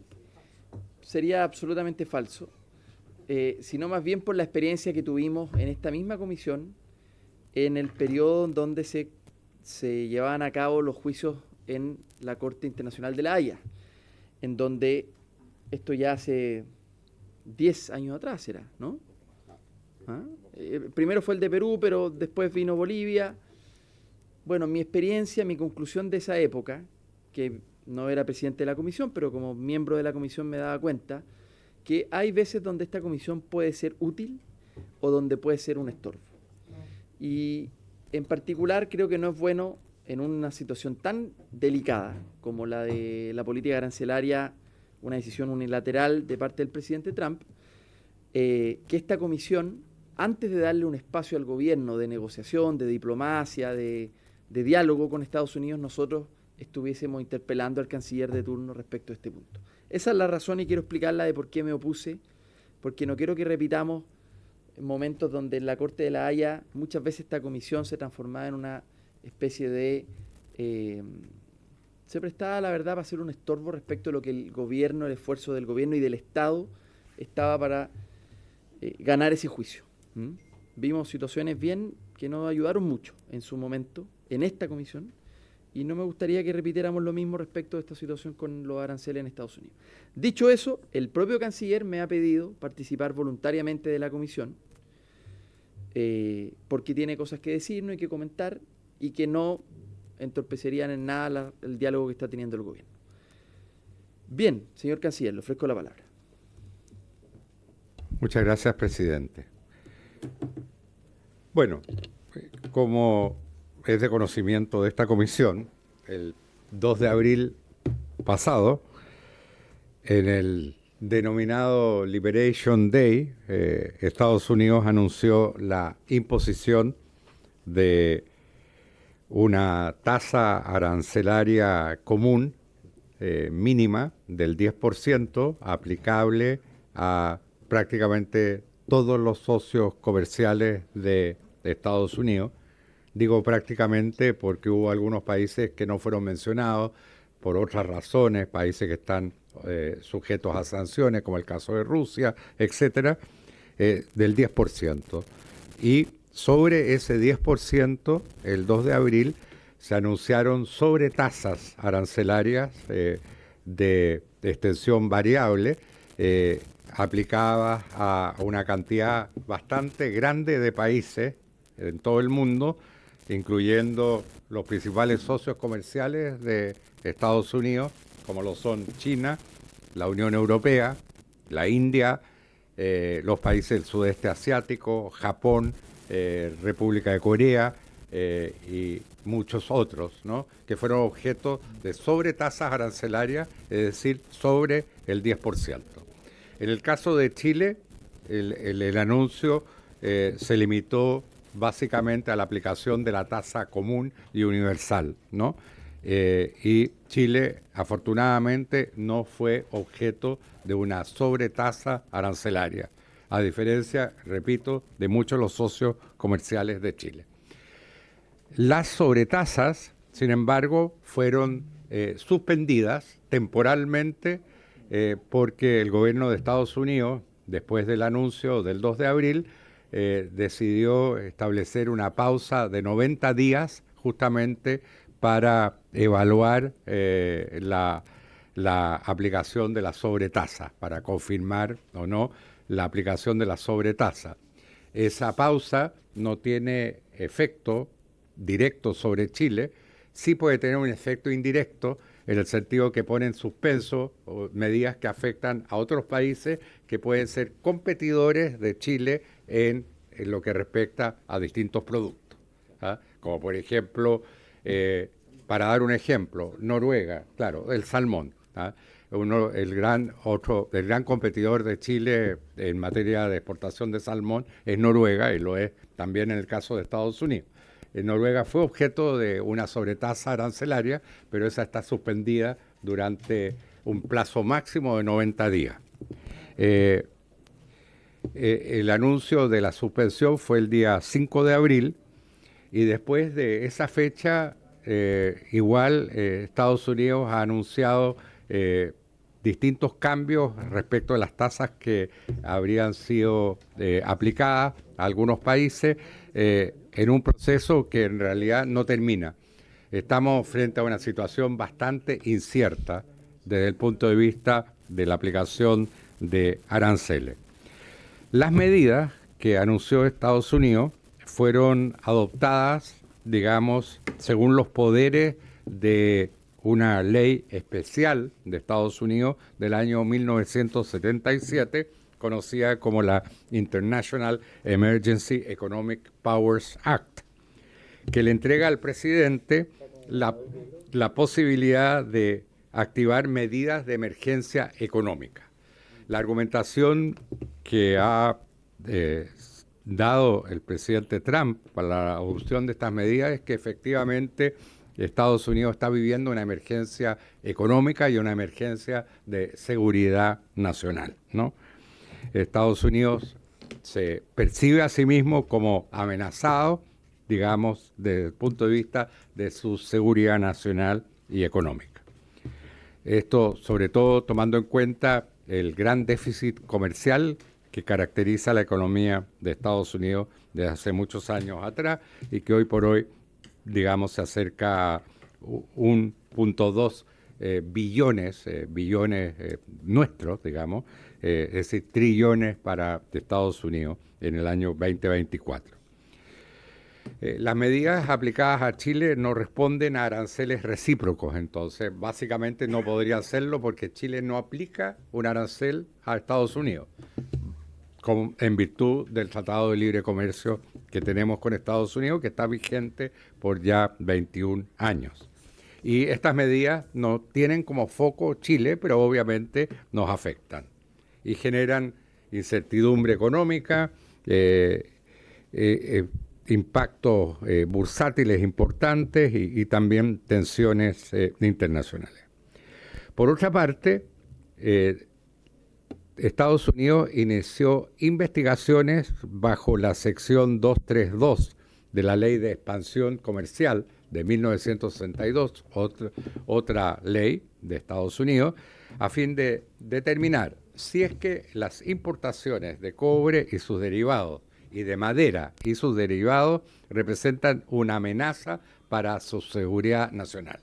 sería absolutamente falso, sino más bien por la experiencia que tuvimos en esta misma comisión en el periodo en donde se llevaban a cabo los juicios en la Corte Internacional de La Haya, en donde esto ya hace 10 años atrás era, ¿no? Primero fue el de Perú, pero después vino Bolivia. Bueno, mi experiencia, mi conclusión de esa época, que no era presidente de la comisión, pero como miembro de la comisión me daba cuenta que hay veces donde esta comisión puede ser útil o donde puede ser un estorbo. Y en particular creo que no es bueno en una situación tan delicada como la de la política arancelaria, una decisión unilateral de parte del presidente Trump, que esta comisión, antes de darle un espacio al gobierno de negociación, de diplomacia, de diálogo con Estados Unidos, nosotros estuviésemos interpelando al canciller de turno respecto a este punto. Esa es la razón y quiero explicarla de por qué me opuse, porque no quiero que repitamos momentos donde en la Corte de La Haya muchas veces esta comisión se transformaba en una especie de... se prestaba, la verdad, para ser un estorbo respecto a lo que el gobierno, el esfuerzo del gobierno y del Estado estaba para ganar ese juicio. Vimos situaciones bien que nos ayudaron mucho en su momento, en esta comisión, y no me gustaría que repitiéramos lo mismo respecto de esta situación con los aranceles en Estados Unidos. Dicho eso, el propio canciller me ha pedido participar voluntariamente de la comisión, porque tiene cosas que decirnos y que comentar y que no entorpecerían en nada el diálogo que está teniendo el gobierno. Bien, señor canciller, le ofrezco la palabra. Muchas gracias, presidente. Bueno, como es de conocimiento de esta comisión, el 2 de abril pasado, en el denominado Liberation Day, Estados Unidos anunció la imposición de una tasa arancelaria común mínima del 10% aplicable a prácticamente todos los socios comerciales de Estados Unidos. Digo prácticamente porque hubo algunos países que no fueron mencionados por otras razones, países que están sujetos a sanciones, como el caso de Rusia, etcétera, del 10%. Y sobre ese 10%, el 2 de abril, se anunciaron sobretasas arancelarias de extensión variable aplicadas a una cantidad bastante grande de países en todo el mundo, incluyendo los principales socios comerciales de Estados Unidos, como lo son China, la Unión Europea, la India, los países del sudeste asiático, Japón, República de Corea y muchos otros, ¿no?, que fueron objeto de sobretasas arancelarias, es decir, sobre el 10%. En el caso de Chile, el anuncio se limitó básicamente a la aplicación de la tasa común y universal, ¿no? Y Chile, afortunadamente, no fue objeto de una sobretasa arancelaria, a diferencia, repito, de muchos de los socios comerciales de Chile. Las sobretasas, sin embargo, fueron suspendidas temporalmente porque el gobierno de Estados Unidos, después del anuncio del 2 de abril, decidió establecer una pausa de 90 días justamente para evaluar la aplicación de la sobretasa, para confirmar o no la aplicación de la sobretasa. Esa pausa no tiene efecto directo sobre Chile, sí puede tener un efecto indirecto en el sentido que pone en suspenso medidas que afectan a otros países que pueden ser competidores de Chile en lo que respecta a distintos productos, ¿ah? Como por ejemplo, para dar un ejemplo, Noruega, claro, el salmón, ¿ah? El gran competidor de Chile en materia de exportación de salmón es Noruega, y lo es también en el caso de Estados Unidos. Noruega fue objeto de una sobretasa arancelaria, pero esa está suspendida durante un plazo máximo de 90 días. El anuncio de la suspensión fue el día 5 de abril, y después de esa fecha, Estados Unidos ha anunciado distintos cambios respecto a las tasas que habrían sido aplicadas a algunos países, en un proceso que en realidad no termina. Estamos frente a una situación bastante incierta desde el punto de vista de la aplicación de aranceles. Las medidas que anunció Estados Unidos fueron adoptadas, digamos, según los poderes de una ley especial de Estados Unidos del año 1977, conocida como la International Emergency Economic Powers Act, que le entrega al presidente la posibilidad de activar medidas de emergencia económica. La argumentación que ha dado el presidente Trump para la adopción de estas medidas es que efectivamente Estados Unidos está viviendo una emergencia económica y una emergencia de seguridad nacional, ¿no? Estados Unidos se percibe a sí mismo como amenazado, digamos, desde el punto de vista de su seguridad nacional y económica. Esto, sobre todo, tomando en cuenta el gran déficit comercial que caracteriza la economía de Estados Unidos desde hace muchos años atrás y que hoy por hoy, digamos, se acerca 1.2 billones nuestros, digamos, es decir, trillones para Estados Unidos en el año 2024. Las medidas aplicadas a Chile no responden a aranceles recíprocos, entonces básicamente no podría hacerlo porque Chile no aplica un arancel a Estados Unidos, en virtud del Tratado de Libre Comercio que tenemos con Estados Unidos, que está vigente por ya 21 años. Y estas medidas no tienen como foco Chile, pero obviamente nos afectan y generan incertidumbre económica, impactos bursátiles importantes y también tensiones internacionales. Por otra parte, Estados Unidos inició investigaciones bajo la sección 232 de la Ley de Expansión Comercial de 1962, otra ley de Estados Unidos, a fin de determinar si es que las importaciones de cobre y sus derivados y de madera y sus derivados representan una amenaza para su seguridad nacional.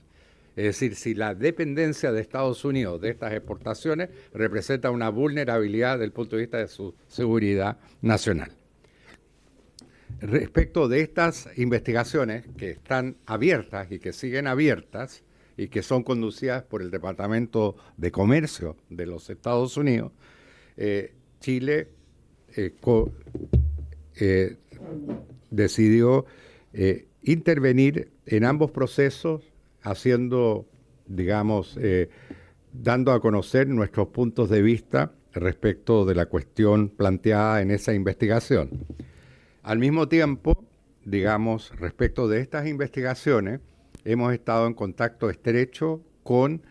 Es decir, si la dependencia de Estados Unidos de estas exportaciones representa una vulnerabilidad desde el punto de vista de su seguridad nacional. Respecto de estas investigaciones que están abiertas y que siguen abiertas y que son conducidas por el Departamento de Comercio de los Estados Unidos, Chile decidió intervenir en ambos procesos haciendo, digamos, dando a conocer nuestros puntos de vista respecto de la cuestión planteada en esa investigación. Al mismo tiempo, digamos, respecto de estas investigaciones, hemos estado en contacto estrecho con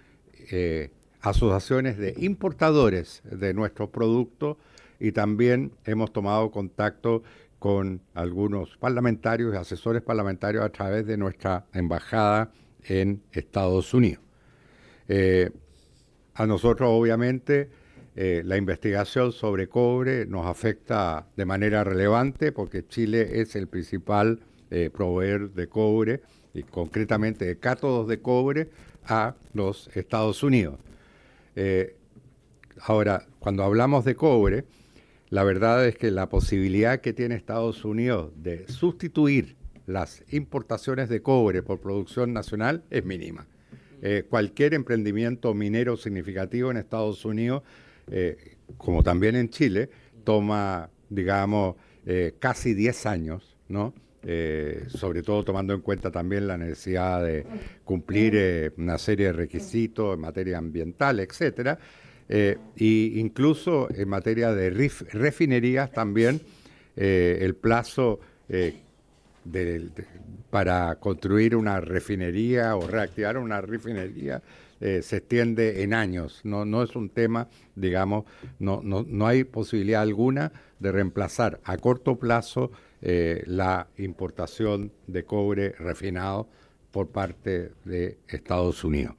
asociaciones de importadores de nuestros productos y también hemos tomado contacto con algunos parlamentarios y asesores parlamentarios a través de nuestra embajada en Estados Unidos. A nosotros, obviamente, la investigación sobre cobre nos afecta de manera relevante porque Chile es el principal proveedor de cobre y concretamente de cátodos de cobre a los Estados Unidos. Ahora, cuando hablamos de cobre, la verdad es que la posibilidad que tiene Estados Unidos de sustituir las importaciones de cobre por producción nacional es mínima. Cualquier emprendimiento minero significativo en Estados Unidos, como también en Chile, toma, digamos, casi 10 años, ¿no? Sobre todo tomando en cuenta también la necesidad de cumplir una serie de requisitos en materia ambiental, etcétera, y incluso en materia de refinerías también el plazo para construir una refinería o reactivar una refinería se extiende en años. No es un tema, digamos, no hay posibilidad alguna de reemplazar a corto plazo la importación de cobre refinado por parte de Estados Unidos.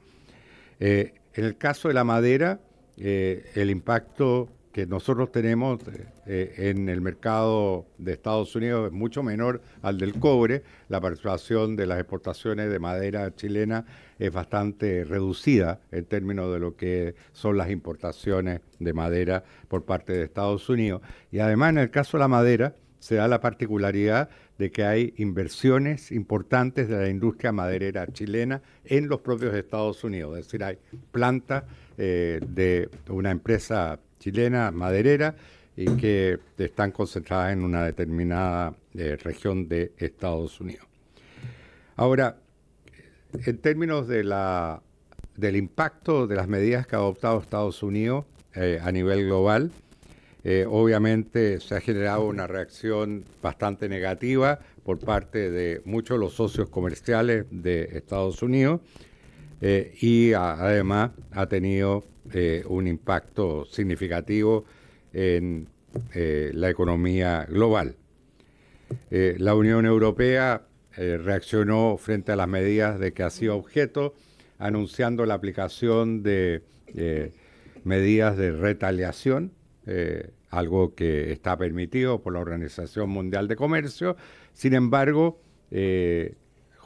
En el caso de la madera, el impacto que nosotros tenemos en el mercado de Estados Unidos es mucho menor al del cobre. La participación de las exportaciones de madera chilena es bastante reducida en términos de lo que son las importaciones de madera por parte de Estados Unidos. Y además, en el caso de la madera, se da la particularidad de que hay inversiones importantes de la industria maderera chilena en los propios Estados Unidos. Es decir, hay plantas de una empresa chilena maderera y que están concentradas en una determinada región de Estados Unidos. Ahora, en términos de del impacto de las medidas que ha adoptado Estados Unidos a nivel global, obviamente se ha generado una reacción bastante negativa por parte de muchos de los socios comerciales de Estados Unidos y además ha tenido un impacto significativo en la economía global. La Unión Europea reaccionó frente a las medidas de que ha sido objeto, anunciando la aplicación de medidas de retaliación, algo que está permitido por la Organización Mundial de Comercio. Sin embargo,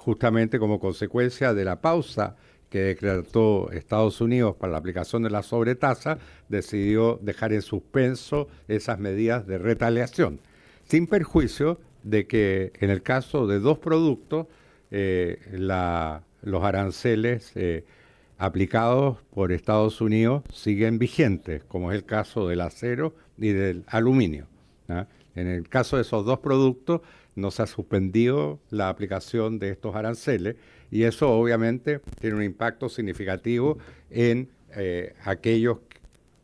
justamente como consecuencia de la pausa que decretó Estados Unidos para la aplicación de la sobretasa, decidió dejar en suspenso esas medidas de retaliación, sin perjuicio de que en el caso de 2 productos, los aranceles aplicados por Estados Unidos siguen vigentes, como es el caso del acero y del aluminio, ¿ah? En el caso de esos 2 productos no se ha suspendido la aplicación de estos aranceles y eso obviamente tiene un impacto significativo en aquellos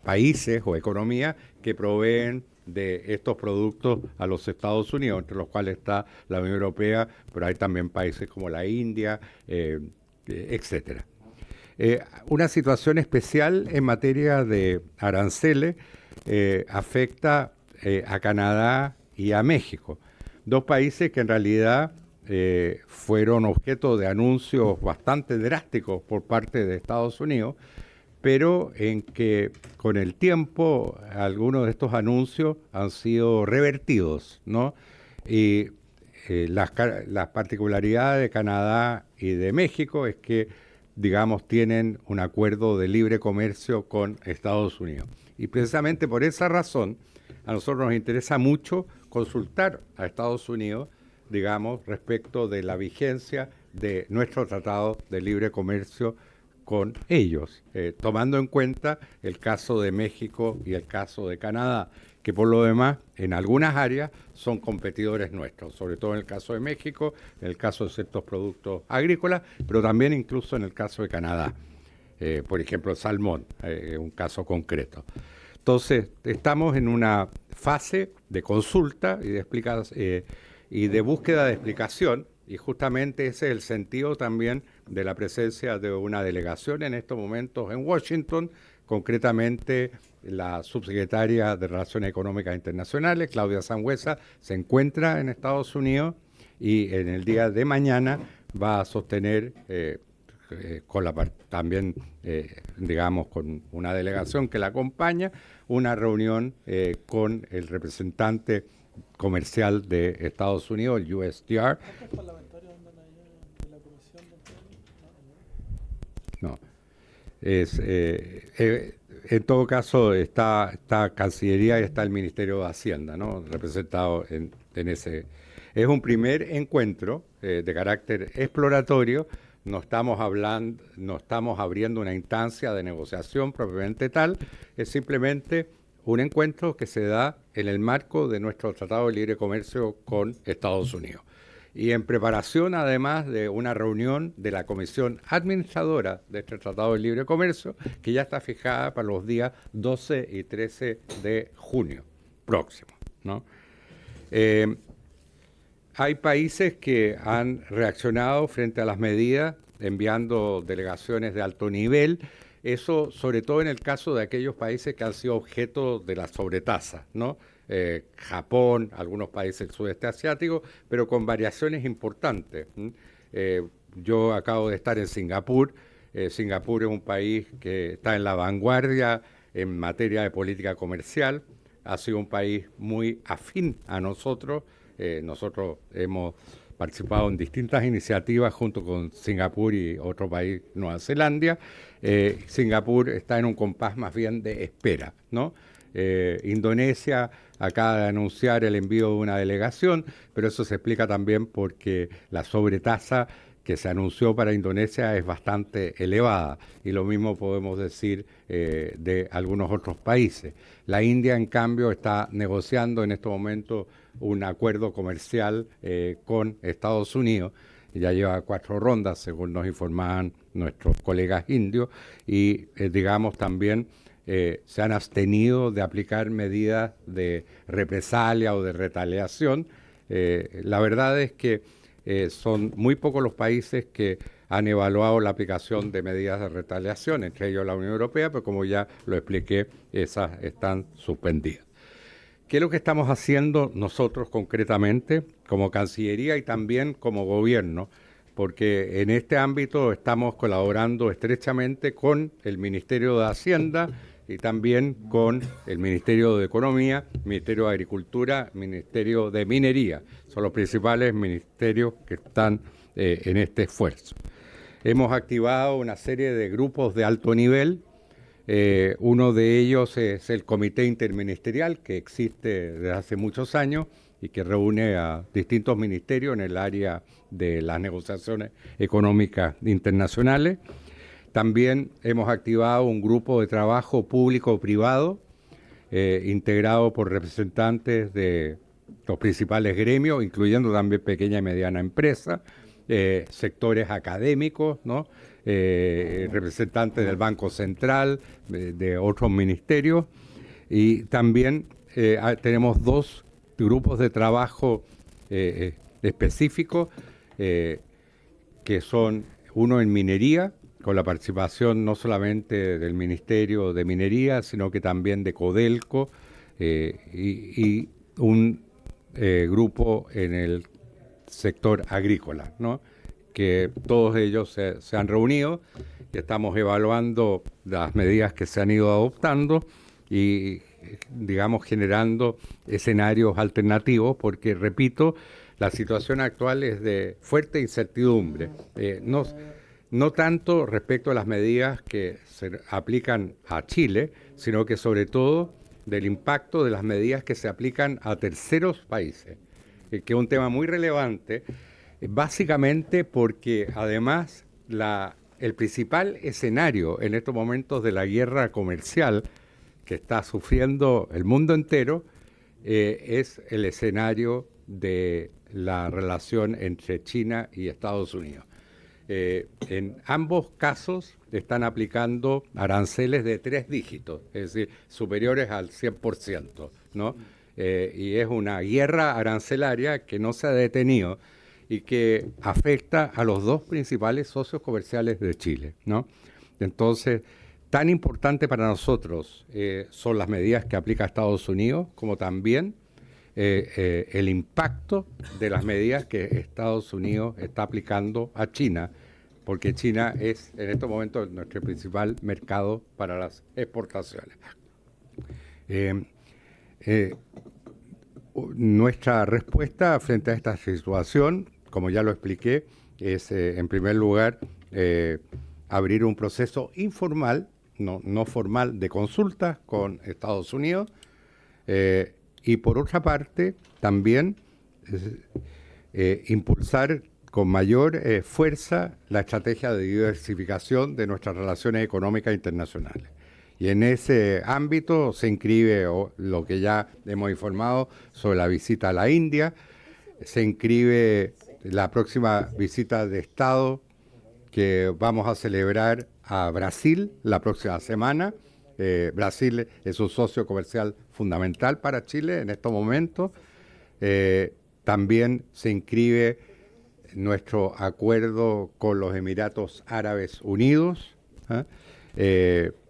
países o economías que proveen de estos productos a los Estados Unidos, entre los cuales está la Unión Europea, pero hay también países como la India, etcétera. Una situación especial en materia de aranceles afecta a Canadá y a México, 2 países que en realidad fueron objeto de anuncios bastante drásticos por parte de Estados Unidos, pero en que con el tiempo algunos de estos anuncios han sido revertidos, ¿no? Y las particularidades de Canadá y de México es que, digamos, tienen un acuerdo de libre comercio con Estados Unidos. Y precisamente por esa razón, a nosotros nos interesa mucho consultar a Estados Unidos, digamos, respecto de la vigencia de nuestro tratado de libre comercio con ellos, tomando en cuenta el caso de México y el caso de Canadá, que por lo demás, en algunas áreas, son competidores nuestros, sobre todo en el caso de México, en el caso de ciertos productos agrícolas, pero también incluso en el caso de Canadá, por ejemplo, el salmón, un caso concreto. Entonces, estamos en una fase de consulta y de búsqueda de explicación, y justamente ese es el sentido también de la presencia de una delegación en estos momentos en Washington, concretamente la subsecretaria de Relaciones Económicas Internacionales, Claudia Sangüesa, se encuentra en Estados Unidos y en el día de mañana va a sostener también, digamos, con una delegación que la acompaña, una reunión con el representante comercial de Estados Unidos, el USTR. ¿Cuántos parlamentarios andan allá de la comisión? No. En todo caso, está Cancillería y está el Ministerio de Hacienda, ¿no? Representado en ese. Es un primer encuentro de carácter exploratorio. No estamos abriendo una instancia de negociación propiamente tal. Es simplemente un encuentro que se da en el marco de nuestro Tratado de Libre Comercio con Estados Unidos. Y en preparación, además, de una reunión de la Comisión Administradora de este Tratado de Libre Comercio, que ya está fijada para los días 12 y 13 de junio próximo, ¿no? Hay países que han reaccionado frente a las medidas, enviando delegaciones de alto nivel. Eso, sobre todo en el caso de aquellos países que han sido objeto de la sobretasa, ¿no? Japón, algunos países del sudeste asiático, pero con variaciones importantes. Yo acabo de estar en Singapur. Singapur es un país que está en la vanguardia en materia de política comercial. Ha sido un país muy afín a nosotros. Nosotros hemos participado en distintas iniciativas junto con Singapur y otro país, Nueva Zelanda. Singapur está en un compás más bien de espera, ¿no? Indonesia acaba de anunciar el envío de una delegación, pero eso se explica también porque la sobretasa que se anunció para Indonesia es bastante elevada, y lo mismo podemos decir de algunos otros países. La India, en cambio, está negociando en este momento un acuerdo comercial con Estados Unidos. Ya lleva 4 rondas, según nos informaban nuestros colegas indios, y digamos también se han abstenido de aplicar medidas de represalia o de retaliación. La verdad es que son muy pocos los países que han evaluado la aplicación de medidas de retaliación, entre ellos la Unión Europea, pero como ya lo expliqué, esas están suspendidas. ¿Qué es lo que estamos haciendo nosotros concretamente como Cancillería y también como gobierno? Porque en este ámbito estamos colaborando estrechamente con el Ministerio de Hacienda y también con el Ministerio de Economía, Ministerio de Agricultura, Ministerio de Minería. Son los principales ministerios que están en este esfuerzo. Hemos activado una serie de grupos de alto nivel. Uno de ellos es el Comité Interministerial, que existe desde hace muchos años y que reúne a distintos ministerios en el área de las negociaciones económicas internacionales. También hemos activado un grupo de trabajo público-privado, integrado por representantes de los principales gremios, incluyendo también pequeña y mediana empresa, sectores académicos, ¿no? Representantes del Banco Central, de otros ministerios, y también tenemos 2 grupos de trabajo específicos, que son uno en minería, con la participación no solamente del Ministerio de Minería, sino que también de Codelco, y un grupo en el sector agrícola, ¿no? Que todos ellos se han reunido y estamos evaluando las medidas que se han ido adoptando y, digamos, generando escenarios alternativos, porque, repito, la situación actual es de fuerte incertidumbre. No tanto respecto a las medidas que se aplican a Chile, sino que sobre todo del impacto de las medidas que se aplican a terceros países, que es un tema muy relevante, básicamente porque además el principal escenario en estos momentos de la guerra comercial que está sufriendo el mundo entero es el escenario de la relación entre China y Estados Unidos. En ambos casos están aplicando aranceles de 3 dígitos, es decir, superiores al 100%, ¿no? Y es una guerra arancelaria que no se ha detenido y que afecta a los 2 principales socios comerciales de Chile, ¿no? Entonces, tan importante para nosotros son las medidas que aplica Estados Unidos, como también el impacto de las medidas que Estados Unidos está aplicando a China, porque China es en estos momentos nuestro principal mercado para las exportaciones. Nuestra respuesta frente a esta situación, como ya lo expliqué, es en primer lugar abrir un proceso informal, no formal, de consulta con Estados Unidos, y por otra parte también impulsar con mayor fuerza la estrategia de diversificación de nuestras relaciones económicas internacionales. Y en ese ámbito se inscribe lo que ya hemos informado sobre la visita a la India, se inscribe la próxima visita de Estado que vamos a celebrar a Brasil la próxima semana. Brasil es un socio comercial fundamental para Chile en estos momentos. También se inscribe nuestro acuerdo con los Emiratos Árabes Unidos,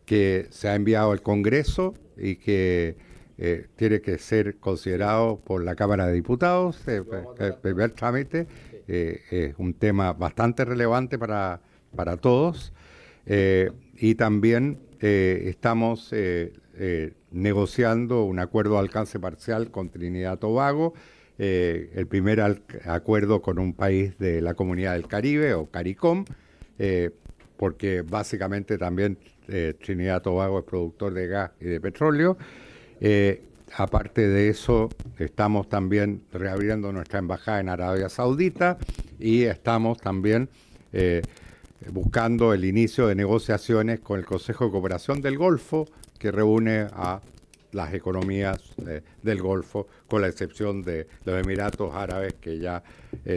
que se ha enviado al Congreso y que tiene que ser considerado por la Cámara de Diputados. El primer trámite es un tema bastante relevante para todos. Y también estamos negociando un acuerdo de alcance parcial con Trinidad y Tobago, el primer acuerdo con un país de la Comunidad del Caribe, o CARICOM, porque básicamente también Trinidad y Tobago es productor de gas y de petróleo. Aparte de eso, estamos también reabriendo nuestra embajada en Arabia Saudita y estamos también buscando el inicio de negociaciones con el Consejo de Cooperación del Golfo, que reúne a las economías del Golfo, con la excepción de los Emiratos Árabes, que ya,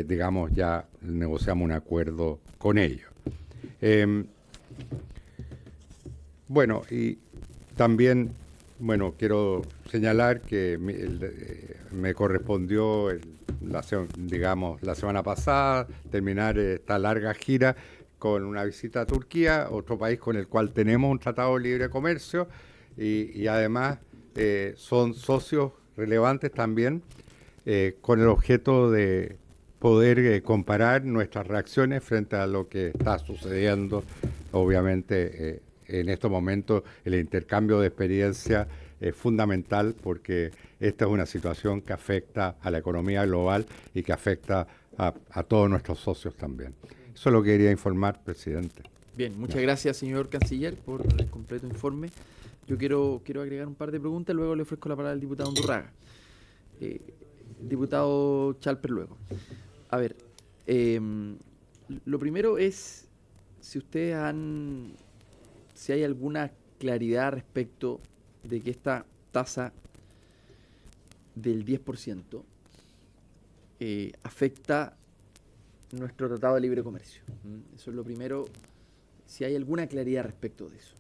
digamos, ya negociamos un acuerdo con ellos. Bueno, y también, bueno, quiero señalar que me correspondió, la semana pasada, terminar esta larga gira con una visita a Turquía, otro país con el cual tenemos un tratado de libre comercio y además son socios relevantes también, con el objeto de poder comparar nuestras reacciones frente a lo que está sucediendo. Obviamente, en estos momentos el intercambio de experiencia es fundamental porque esta es una situación que afecta a la economía global y que afecta a todos nuestros socios también. Eso es lo que quería informar, presidente. Bien, muchas gracias, señor canciller, por el completo informe. Yo quiero agregar un par de preguntas, luego le ofrezco la palabra al diputado Undurraga. Diputado Chalper luego. A ver, lo primero es si ustedes si hay alguna claridad respecto de que esta tasa del 10% afecta nuestro Tratado de Libre Comercio. Eso es lo primero, si hay alguna claridad respecto de eso.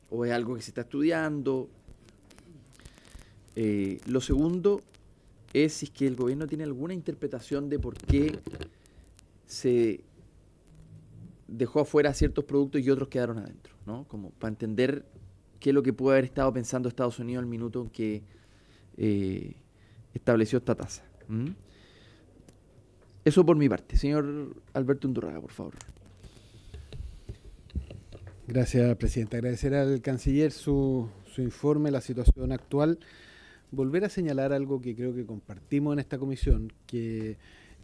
O es algo que se está estudiando. Lo segundo es si es que el gobierno tiene alguna interpretación de por qué se dejó afuera ciertos productos y otros quedaron adentro, ¿no? Como para entender qué es lo que pudo haber estado pensando Estados Unidos al minuto en que estableció esta tasa. Eso por mi parte. Señor Alberto Undurraga, por favor. Gracias, presidente. Agradecer al canciller su informe, la situación actual. Volver a señalar algo que creo que compartimos en esta comisión, que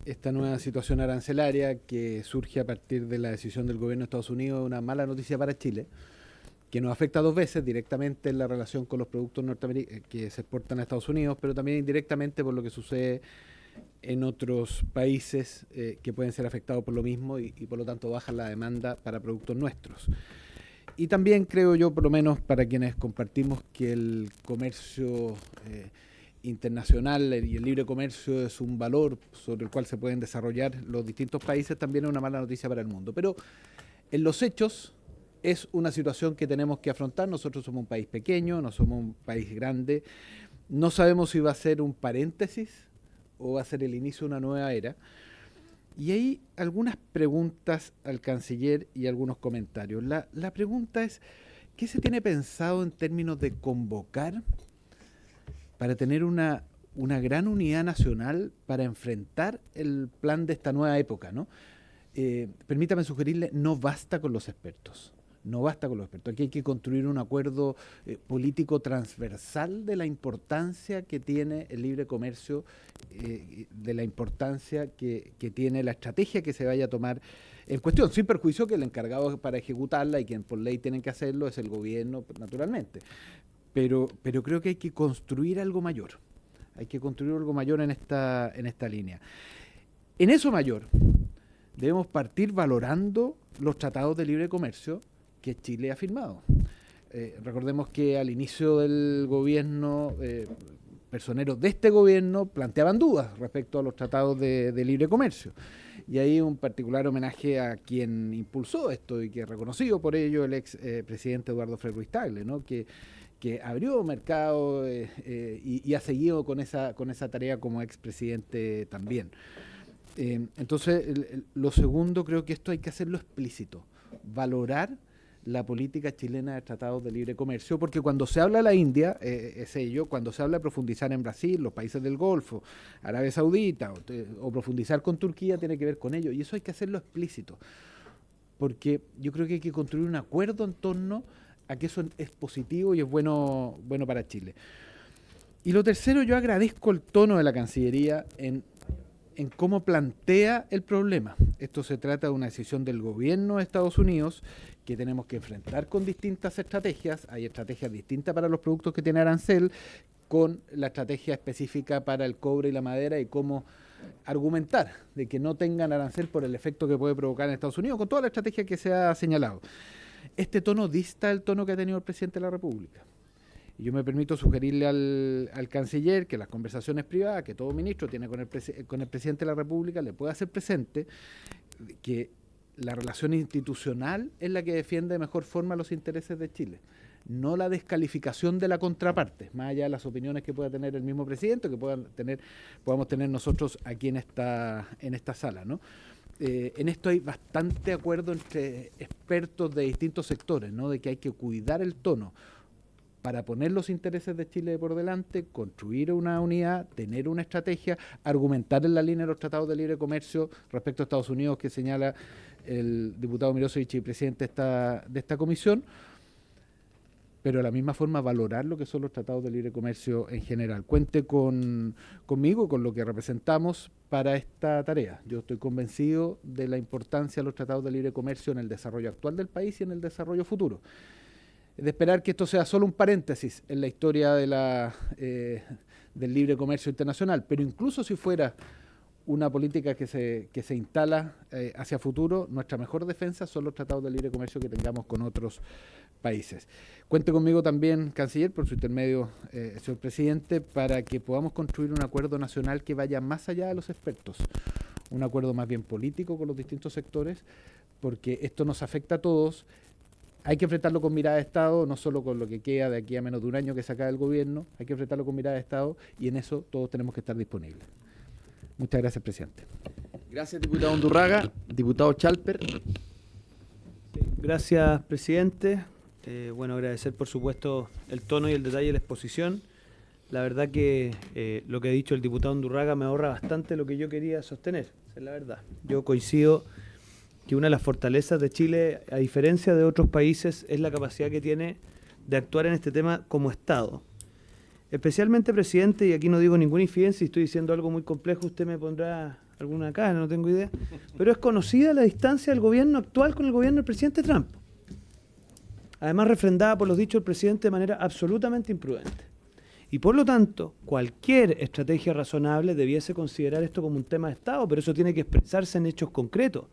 esta nueva situación arancelaria que surge a partir de la decisión del gobierno de Estados Unidos es una mala noticia para Chile, que nos afecta dos veces, directamente en la relación con los productos norteamericanos que se exportan a Estados Unidos, pero también indirectamente por lo que sucede en otros países que pueden ser afectados por lo mismo y por lo tanto baja la demanda para productos nuestros. Y también creo yo, por lo menos para quienes compartimos, que el comercio internacional y el libre comercio es un valor sobre el cual se pueden desarrollar los distintos países, también es una mala noticia para el mundo. Pero en los hechos es una situación que tenemos que afrontar. Nosotros somos un país pequeño, no somos un país grande. No sabemos si va a ser un paréntesis o va a ser el inicio de una nueva era. Y hay algunas preguntas al canciller y algunos comentarios. La pregunta es, ¿qué se tiene pensado en términos de convocar para tener una gran unidad nacional para enfrentar el plan de esta nueva época, ¿no? Permítame sugerirle, no basta con los expertos. No basta con los expertos. Aquí hay que construir un acuerdo político transversal de la importancia que tiene el libre comercio, de la importancia que tiene la estrategia que se vaya a tomar en cuestión, sin perjuicio que el encargado para ejecutarla y quien por ley tienen que hacerlo es el gobierno, naturalmente. Pero creo que hay que construir algo mayor. Hay que construir algo mayor en esta línea. En eso mayor, debemos partir valorando los tratados de libre comercio que Chile ha firmado. Recordemos que al inicio del gobierno, personeros de este gobierno planteaban dudas respecto a los tratados de libre comercio. Y ahí un particular homenaje a quien impulsó esto y que es reconocido por ello, el ex presidente Eduardo Frei Ruiz-Tagle, ¿no? que abrió mercado y ha seguido con esa tarea como expresidente también. Entonces, lo segundo, creo que esto hay que hacerlo explícito, valorar la política chilena de tratados de libre comercio, porque cuando se habla de la India, es ello, cuando se habla de profundizar en Brasil, los países del Golfo, Arabia Saudita, o profundizar con Turquía, tiene que ver con ello, y eso hay que hacerlo explícito, porque yo creo que hay que construir un acuerdo en torno a que eso es positivo y es bueno para Chile. Y lo tercero, yo agradezco el tono de la Cancillería en cómo plantea el problema. Esto se trata de una decisión del gobierno de Estados Unidos que tenemos que enfrentar con distintas estrategias. Hay estrategias distintas para los productos que tiene arancel, con la estrategia específica para el cobre y la madera y cómo argumentar de que no tengan arancel por el efecto que puede provocar en Estados Unidos, con toda la estrategia que se ha señalado. Este tono dista del tono que ha tenido el presidente de la República. Y yo me permito sugerirle al canciller que las conversaciones privadas que todo ministro tiene con el presidente de la República le pueda hacer presente que la relación institucional es la que defiende de mejor forma los intereses de Chile, no la descalificación de la contraparte, más allá de las opiniones que pueda tener el mismo presidente, que podamos tener nosotros aquí en esta sala, ¿no? En esto hay bastante acuerdo entre expertos de distintos sectores, ¿no? De que hay que cuidar el tono para poner los intereses de Chile por delante, construir una unidad, tener una estrategia, argumentar en la línea de los tratados de libre comercio respecto a Estados Unidos que señala el diputado Mirosevich y presidente de esta comisión, pero de la misma forma valorar lo que son los tratados de libre comercio en general. Cuente conmigo, con lo que representamos para esta tarea. Yo estoy convencido de la importancia de los tratados de libre comercio en el desarrollo actual del país y en el desarrollo futuro. De esperar que esto sea solo un paréntesis en la historia de del libre comercio internacional, pero incluso si fuera una política que se instala hacia futuro, nuestra mejor defensa son los tratados de libre comercio que tengamos con otros países. Cuente conmigo también, canciller, por su intermedio, señor presidente, para que podamos construir un acuerdo nacional que vaya más allá de los expertos, un acuerdo más bien político con los distintos sectores, porque esto nos afecta a todos. Hay que enfrentarlo con mirada de Estado, no solo con lo que queda de aquí a menos de un año que se acabe el gobierno, hay que enfrentarlo con mirada de Estado y en eso todos tenemos que estar disponibles. Muchas gracias, presidente. Gracias, diputado Undurraga. Diputado Chalper. Gracias, presidente. Bueno, agradecer por supuesto el tono y el detalle de la exposición. La verdad que lo que ha dicho el diputado Undurraga me ahorra bastante lo que yo quería sostener, esa es la verdad. Yo coincido que una de las fortalezas de Chile, a diferencia de otros países, es la capacidad que tiene de actuar en este tema como Estado. Especialmente, presidente, y aquí no digo ninguna infidencia, si estoy diciendo algo muy complejo, usted me pondrá alguna cara, no tengo idea, pero es conocida la distancia del gobierno actual con el gobierno del presidente Trump. Además, refrendada por los dichos del presidente de manera absolutamente imprudente. Y por lo tanto, cualquier estrategia razonable debiese considerar esto como un tema de Estado, pero eso tiene que expresarse en hechos concretos.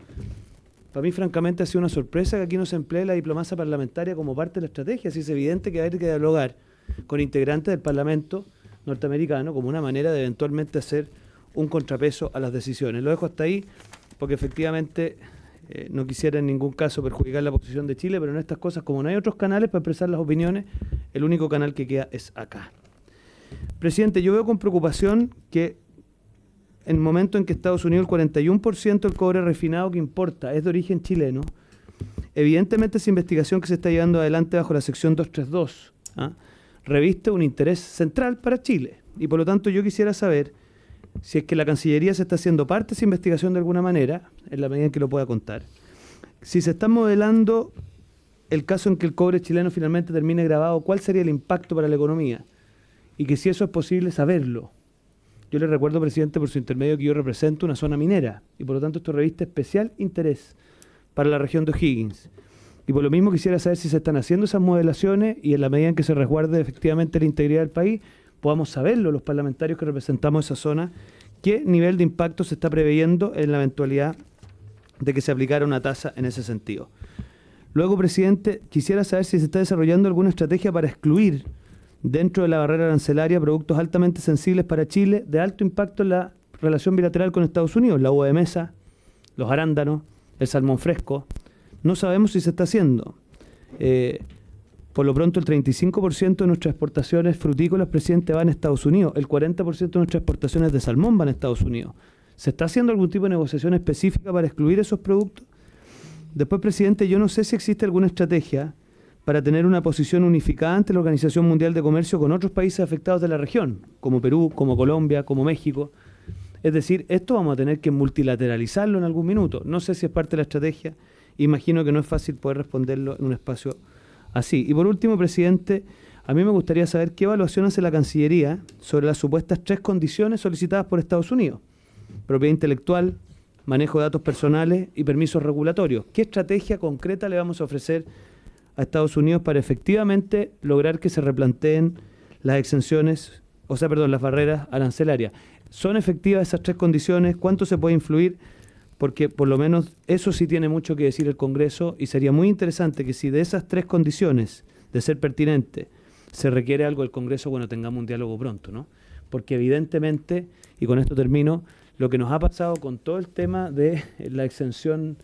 Para mí, francamente, ha sido una sorpresa que aquí no se emplee la diplomacia parlamentaria como parte de la estrategia. Así es evidente que hay que dialogar con integrantes del Parlamento norteamericano como una manera de eventualmente hacer un contrapeso a las decisiones. Lo dejo hasta ahí porque efectivamente no quisiera en ningún caso perjudicar la posición de Chile, pero en estas cosas, como no hay otros canales para expresar las opiniones, el único canal que queda es acá. Presidente, yo veo con preocupación que en el momento en que Estados Unidos el 41% del cobre refinado que importa es de origen chileno, evidentemente esa investigación que se está llevando adelante bajo la sección 232 reviste un interés central para Chile. Y por lo tanto yo quisiera saber si es que la Cancillería se está haciendo parte de esa investigación de alguna manera, en la medida en que lo pueda contar. Si se está modelando el caso en que el cobre chileno finalmente termine grabado, ¿cuál sería el impacto para la economía? Y que si eso es posible saberlo. Yo le recuerdo, presidente, por su intermedio, que yo represento una zona minera y por lo tanto esto reviste especial interés para la región de O'Higgins. Y por lo mismo quisiera saber si se están haciendo esas modelaciones y en la medida en que se resguarde efectivamente la integridad del país, podamos saberlo los parlamentarios que representamos esa zona, qué nivel de impacto se está preveyendo en la eventualidad de que se aplicara una tasa en ese sentido. Luego, presidente, quisiera saber si se está desarrollando alguna estrategia para excluir dentro de la barrera arancelaria productos altamente sensibles para Chile de alto impacto en la relación bilateral con Estados Unidos, la uva de mesa, los arándanos, el salmón fresco. No sabemos si se está haciendo. Por lo pronto, el 35% de nuestras exportaciones frutícolas, presidente, van a Estados Unidos. El 40% de nuestras exportaciones de salmón van a Estados Unidos. ¿Se está haciendo algún tipo de negociación específica para excluir esos productos? Después, presidente, yo no sé si existe alguna estrategia para tener una posición unificada ante la Organización Mundial de Comercio con otros países afectados de la región, como Perú, como Colombia, como México. Es decir, esto vamos a tener que multilateralizarlo en algún minuto. No sé si es parte de la estrategia. Imagino que no es fácil poder responderlo en un espacio así. Y por último, presidente, a mí me gustaría saber qué evaluación hace la Cancillería sobre las supuestas 3 condiciones solicitadas por Estados Unidos: propiedad intelectual, manejo de datos personales y permisos regulatorios. ¿Qué estrategia concreta le vamos a ofrecer a Estados Unidos para efectivamente lograr que se replanteen las exenciones, las barreras arancelarias? ¿Son efectivas esas 3 condiciones? ¿Cuánto se puede influir? Porque por lo menos eso sí tiene mucho que decir el Congreso y sería muy interesante que si de esas 3 condiciones de ser pertinente se requiere algo del Congreso, bueno, tengamos un diálogo pronto, ¿no? Porque evidentemente, y con esto termino, lo que nos ha pasado con todo el tema de la exención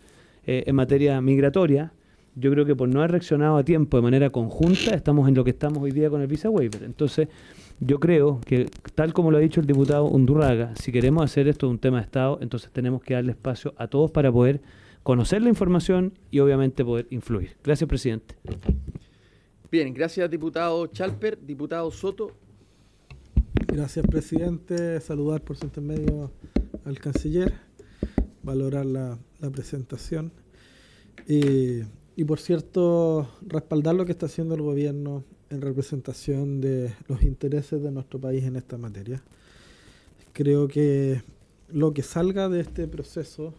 en materia migratoria, yo creo que por no haber reaccionado a tiempo de manera conjunta, estamos en lo que estamos hoy día con el visa waiver. Entonces, yo creo que, tal como lo ha dicho el diputado Undurraga, si queremos hacer esto un tema de Estado, entonces tenemos que darle espacio a todos para poder conocer la información y obviamente poder influir. Gracias, presidente. Bien, gracias, diputado Chalper. Diputado Soto. Gracias, presidente. Saludar por su intermedio al canciller, valorar la presentación y por cierto, respaldar lo que está haciendo el gobierno en representación de los intereses de nuestro país en esta materia. Creo que lo que salga de este proceso,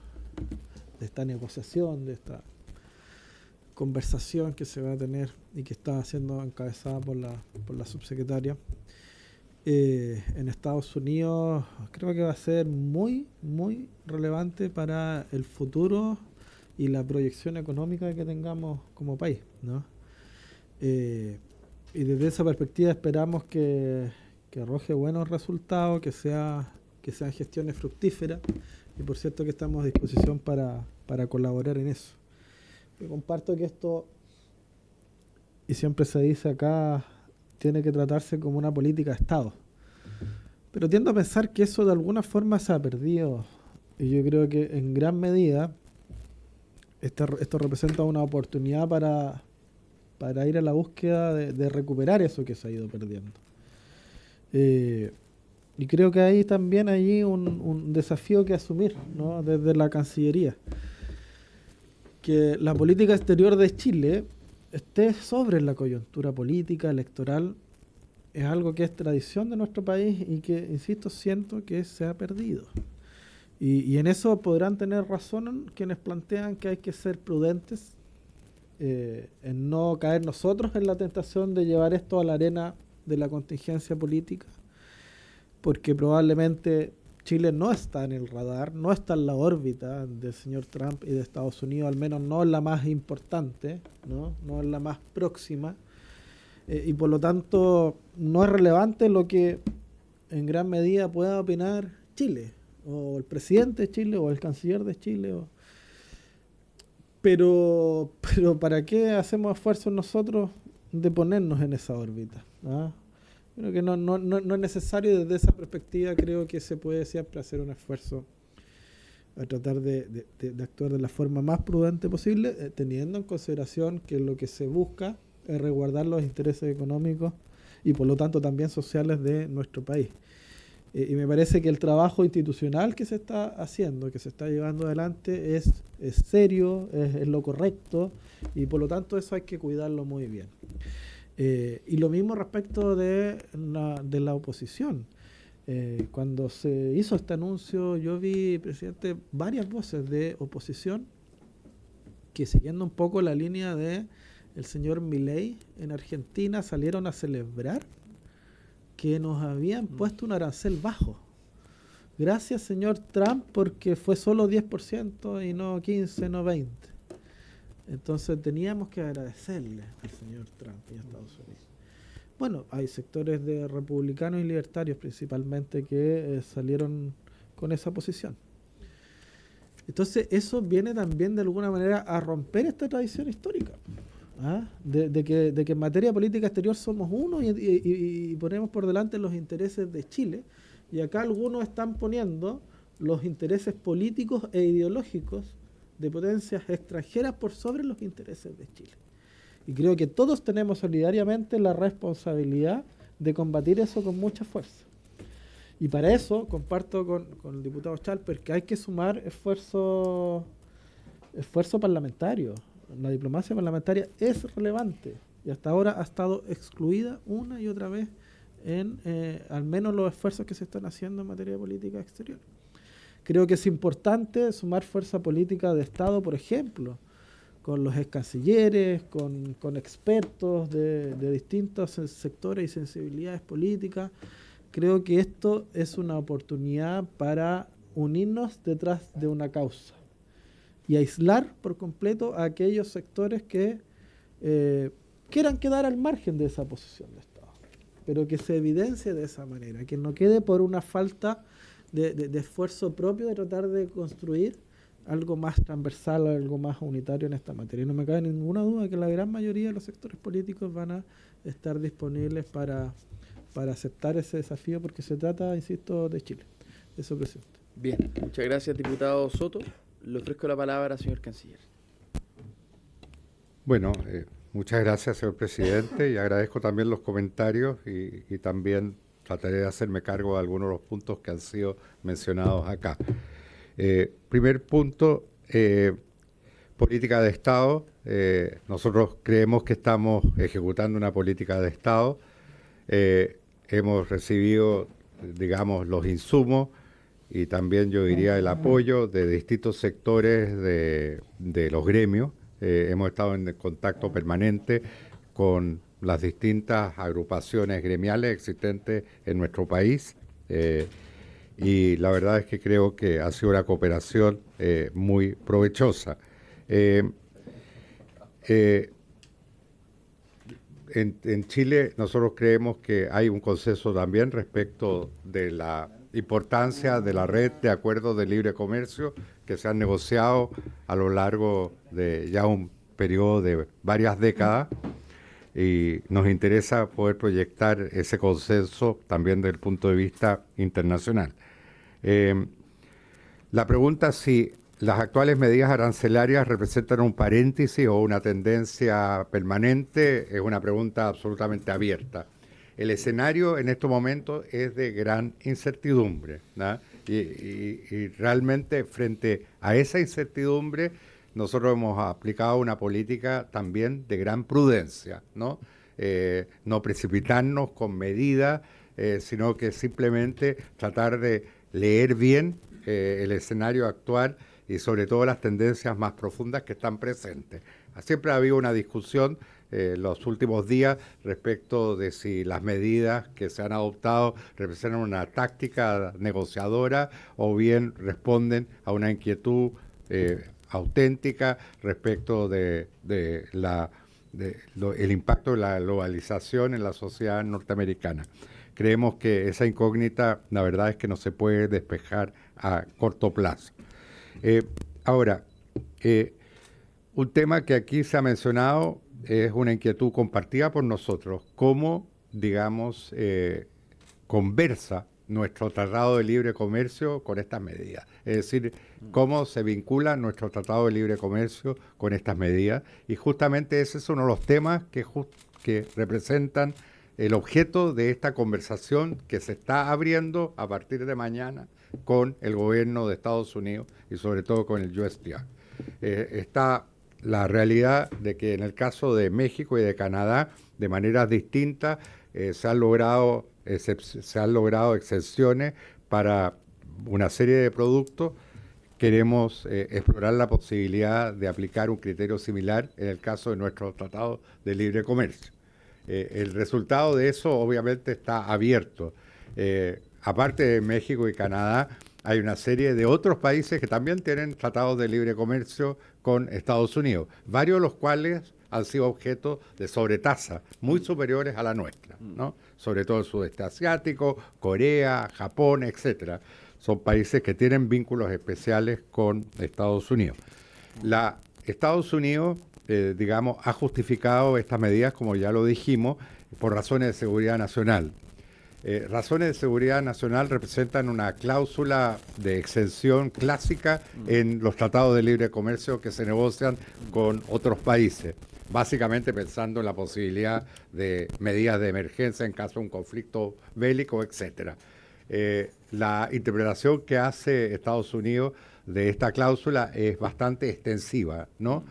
de esta negociación, de esta conversación que se va a tener y que está siendo encabezada por la subsecretaria en Estados Unidos, creo que va a ser muy, muy relevante para el futuro y la proyección económica que tengamos como país, ¿no? Y desde esa perspectiva esperamos que arroje buenos resultados, que sean gestiones fructíferas, y por cierto que estamos a disposición para colaborar en eso. Yo comparto que esto, y siempre se dice acá, tiene que tratarse como una política de Estado. Pero tiendo a pensar que eso de alguna forma se ha perdido, y yo creo que en gran medida esto representa una oportunidad para ir a la búsqueda de recuperar eso que se ha ido perdiendo. Y creo que hay también allí un desafío que asumir, ¿no? Desde la Cancillería. Que la política exterior de Chile esté sobre la coyuntura política, electoral, es algo que es tradición de nuestro país y que, insisto, siento que se ha perdido. Y en eso podrán tener razón quienes plantean que hay que ser prudentes en no caer nosotros en la tentación de llevar esto a la arena de la contingencia política, porque probablemente Chile no está en el radar, no está en la órbita del señor Trump y de Estados Unidos, al menos no es la más importante, no es la más próxima, y por lo tanto no es relevante lo que en gran medida pueda opinar Chile, o el presidente de Chile, o el canciller de Chile, pero ¿para qué hacemos esfuerzos nosotros de ponernos en esa órbita? Creo que no es necesario. Desde esa perspectiva creo que se puede siempre hacer un esfuerzo a tratar de actuar de la forma más prudente posible, teniendo en consideración que lo que se busca es resguardar los intereses económicos y por lo tanto también sociales de nuestro país. Y me parece que el trabajo institucional que se está haciendo, que se está llevando adelante, es serio, es lo correcto, y por lo tanto eso hay que cuidarlo muy bien. Y lo mismo respecto de la oposición. Cuando se hizo este anuncio, yo vi, presidente, varias voces de oposición que, siguiendo un poco la línea de el señor Milei en Argentina, salieron a celebrar que nos habían puesto un arancel bajo. Gracias, señor Trump, porque fue solo 10% y no 15, no 20. Entonces teníamos que agradecerle al señor Trump y a Estados Unidos. Bueno, hay sectores de republicanos y libertarios principalmente que salieron con esa posición. Entonces eso viene también de alguna manera a romper esta tradición histórica, de que en materia política exterior somos uno y ponemos por delante los intereses de Chile, y acá algunos están poniendo los intereses políticos e ideológicos de potencias extranjeras por sobre los intereses de Chile. Y creo que todos tenemos solidariamente la responsabilidad de combatir eso con mucha fuerza. Y para eso comparto con el diputado Schalper que hay que sumar esfuerzo parlamentario. La diplomacia parlamentaria es relevante y hasta ahora ha estado excluida una y otra vez en al menos los esfuerzos que se están haciendo en materia de política exterior. Creo que es importante sumar fuerza política de Estado, por ejemplo, con los excancilleres, con expertos de distintos sectores y sensibilidades políticas. Creo que esto es una oportunidad para unirnos detrás de una causa y aislar por completo a aquellos sectores que quieran quedar al margen de esa posición de Estado, pero que se evidencie de esa manera, que no quede por una falta de esfuerzo propio de tratar de construir algo más transversal, algo más unitario en esta materia. Y no me cabe ninguna duda que la gran mayoría de los sectores políticos van a estar disponibles para aceptar ese desafío, porque se trata, insisto, de Chile. Eso, presidente. Bien, muchas gracias, diputado Soto. Le ofrezco la palabra, señor canciller. Bueno, muchas gracias, señor presidente, y agradezco también los comentarios y también trataré de hacerme cargo de algunos de los puntos que han sido mencionados acá. Primer punto, política de Estado, nosotros creemos que estamos ejecutando una política de Estado. Hemos recibido, digamos, los insumos y también yo diría el apoyo de distintos sectores de los gremios. Hemos estado en contacto permanente con las distintas agrupaciones gremiales existentes en nuestro país y la verdad es que creo que ha sido una cooperación muy provechosa. En Chile nosotros creemos que hay un consenso también respecto de la importancia de la red de acuerdos de libre comercio que se han negociado a lo largo de ya un periodo de varias décadas y nos interesa poder proyectar ese consenso también desde el punto de vista internacional. La pregunta si las actuales medidas arancelarias representan un paréntesis o una tendencia permanente es una pregunta absolutamente abierta. El escenario en estos momentos es de gran incertidumbre, ¿no? Y realmente frente a esa incertidumbre nosotros hemos aplicado una política también de gran prudencia, ¿no? No precipitarnos con medidas, sino que simplemente tratar de leer bien el escenario actual y sobre todo las tendencias más profundas que están presentes. Siempre ha habido una discusión los últimos días respecto de si las medidas que se han adoptado representan una táctica negociadora o bien responden a una inquietud auténtica respecto el impacto de la globalización en la sociedad norteamericana. Creemos que esa incógnita, la verdad es que no se puede despejar a corto plazo. Ahora, un tema que aquí se ha mencionado es una inquietud compartida por nosotros, cómo, digamos, conversa nuestro Tratado de Libre Comercio con estas medidas. Es decir, cómo se vincula nuestro Tratado de Libre Comercio con estas medidas. Y justamente ese es uno de los temas que representan el objeto de esta conversación que se está abriendo a partir de mañana con el gobierno de Estados Unidos y sobre todo con el USTR. Está la realidad de que en el caso de México y de Canadá, de maneras distintas, se han logrado exenciones para una serie de productos. Queremos explorar la posibilidad de aplicar un criterio similar en el caso de nuestro Tratado de Libre Comercio. El resultado de eso obviamente está abierto. Aparte de México y Canadá, hay una serie de otros países que también tienen tratados de libre comercio con Estados Unidos, varios de los cuales han sido objeto de sobretasas muy superiores a la nuestra, ¿no? Sobre todo el sudeste asiático, Corea, Japón, etcétera. Son países que tienen vínculos especiales con Estados Unidos. Estados Unidos, digamos, ha justificado estas medidas, como ya lo dijimos, por razones de seguridad nacional. Razones de seguridad nacional representan una cláusula de exención clásica en los tratados de libre comercio que se negocian con otros países, básicamente pensando en la posibilidad de medidas de emergencia en caso de un conflicto bélico, etcétera. La interpretación que hace Estados Unidos de esta cláusula es bastante extensiva, ¿no?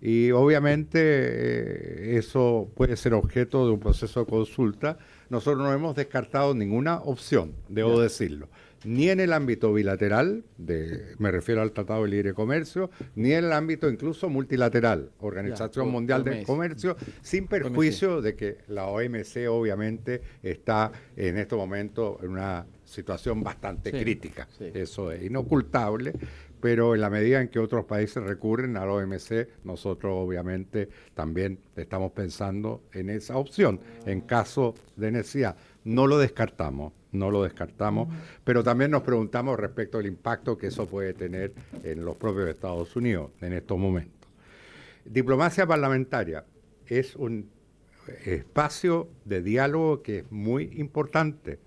Y obviamente eso puede ser objeto de un proceso de consulta. Nosotros no hemos descartado ninguna opción, debo decirlo, ni en el ámbito bilateral, me refiero al Tratado de Libre Comercio, ni en el ámbito incluso multilateral, Organización Mundial del Comercio, sin perjuicio de que la OMC obviamente está en este momento en una situación bastante crítica. Eso es inocultable, pero en la medida en que otros países recurren a la OMC, nosotros obviamente también estamos pensando en esa opción, en caso de necesidad. No lo descartamos, pero también nos preguntamos respecto al impacto que eso puede tener en los propios Estados Unidos en estos momentos. Diplomacia parlamentaria es un espacio de diálogo que es muy importante.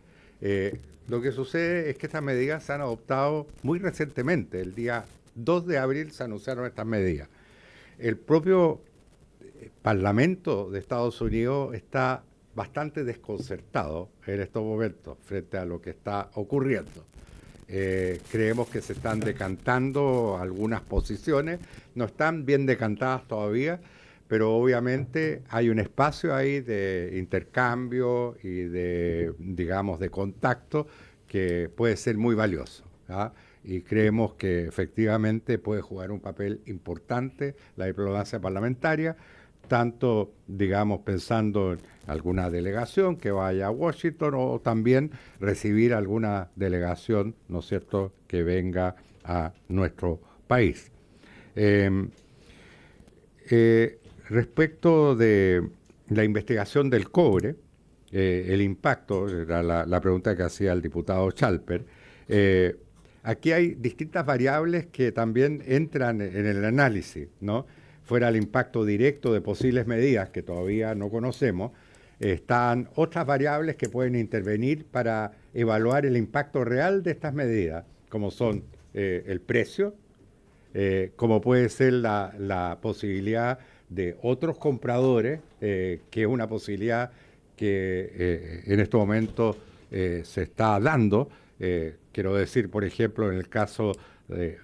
Lo que sucede es que estas medidas se han adoptado muy recientemente. El día 2 de abril se anunciaron estas medidas. El propio Parlamento de Estados Unidos está bastante desconcertado en estos momentos frente a lo que está ocurriendo. Creemos que se están decantando algunas posiciones, no están bien decantadas todavía, pero obviamente hay un espacio ahí de intercambio y de, digamos, de contacto que puede ser muy valioso, ¿ah? Y creemos que efectivamente puede jugar un papel importante la diplomacia parlamentaria, tanto, digamos, pensando en alguna delegación que vaya a Washington o también recibir alguna delegación, ¿no es cierto?, que venga a nuestro país. Respecto de la investigación del cobre, el impacto, era la pregunta que hacía el diputado Schalper, aquí hay distintas variables que también entran en el análisis, ¿no? Fuera el impacto directo de posibles medidas que todavía no conocemos, están otras variables que pueden intervenir para evaluar el impacto real de estas medidas, como son el precio, como puede ser la posibilidad de otros compradores, que es una posibilidad que en este momento se está dando. Quiero decir, por ejemplo, en el caso,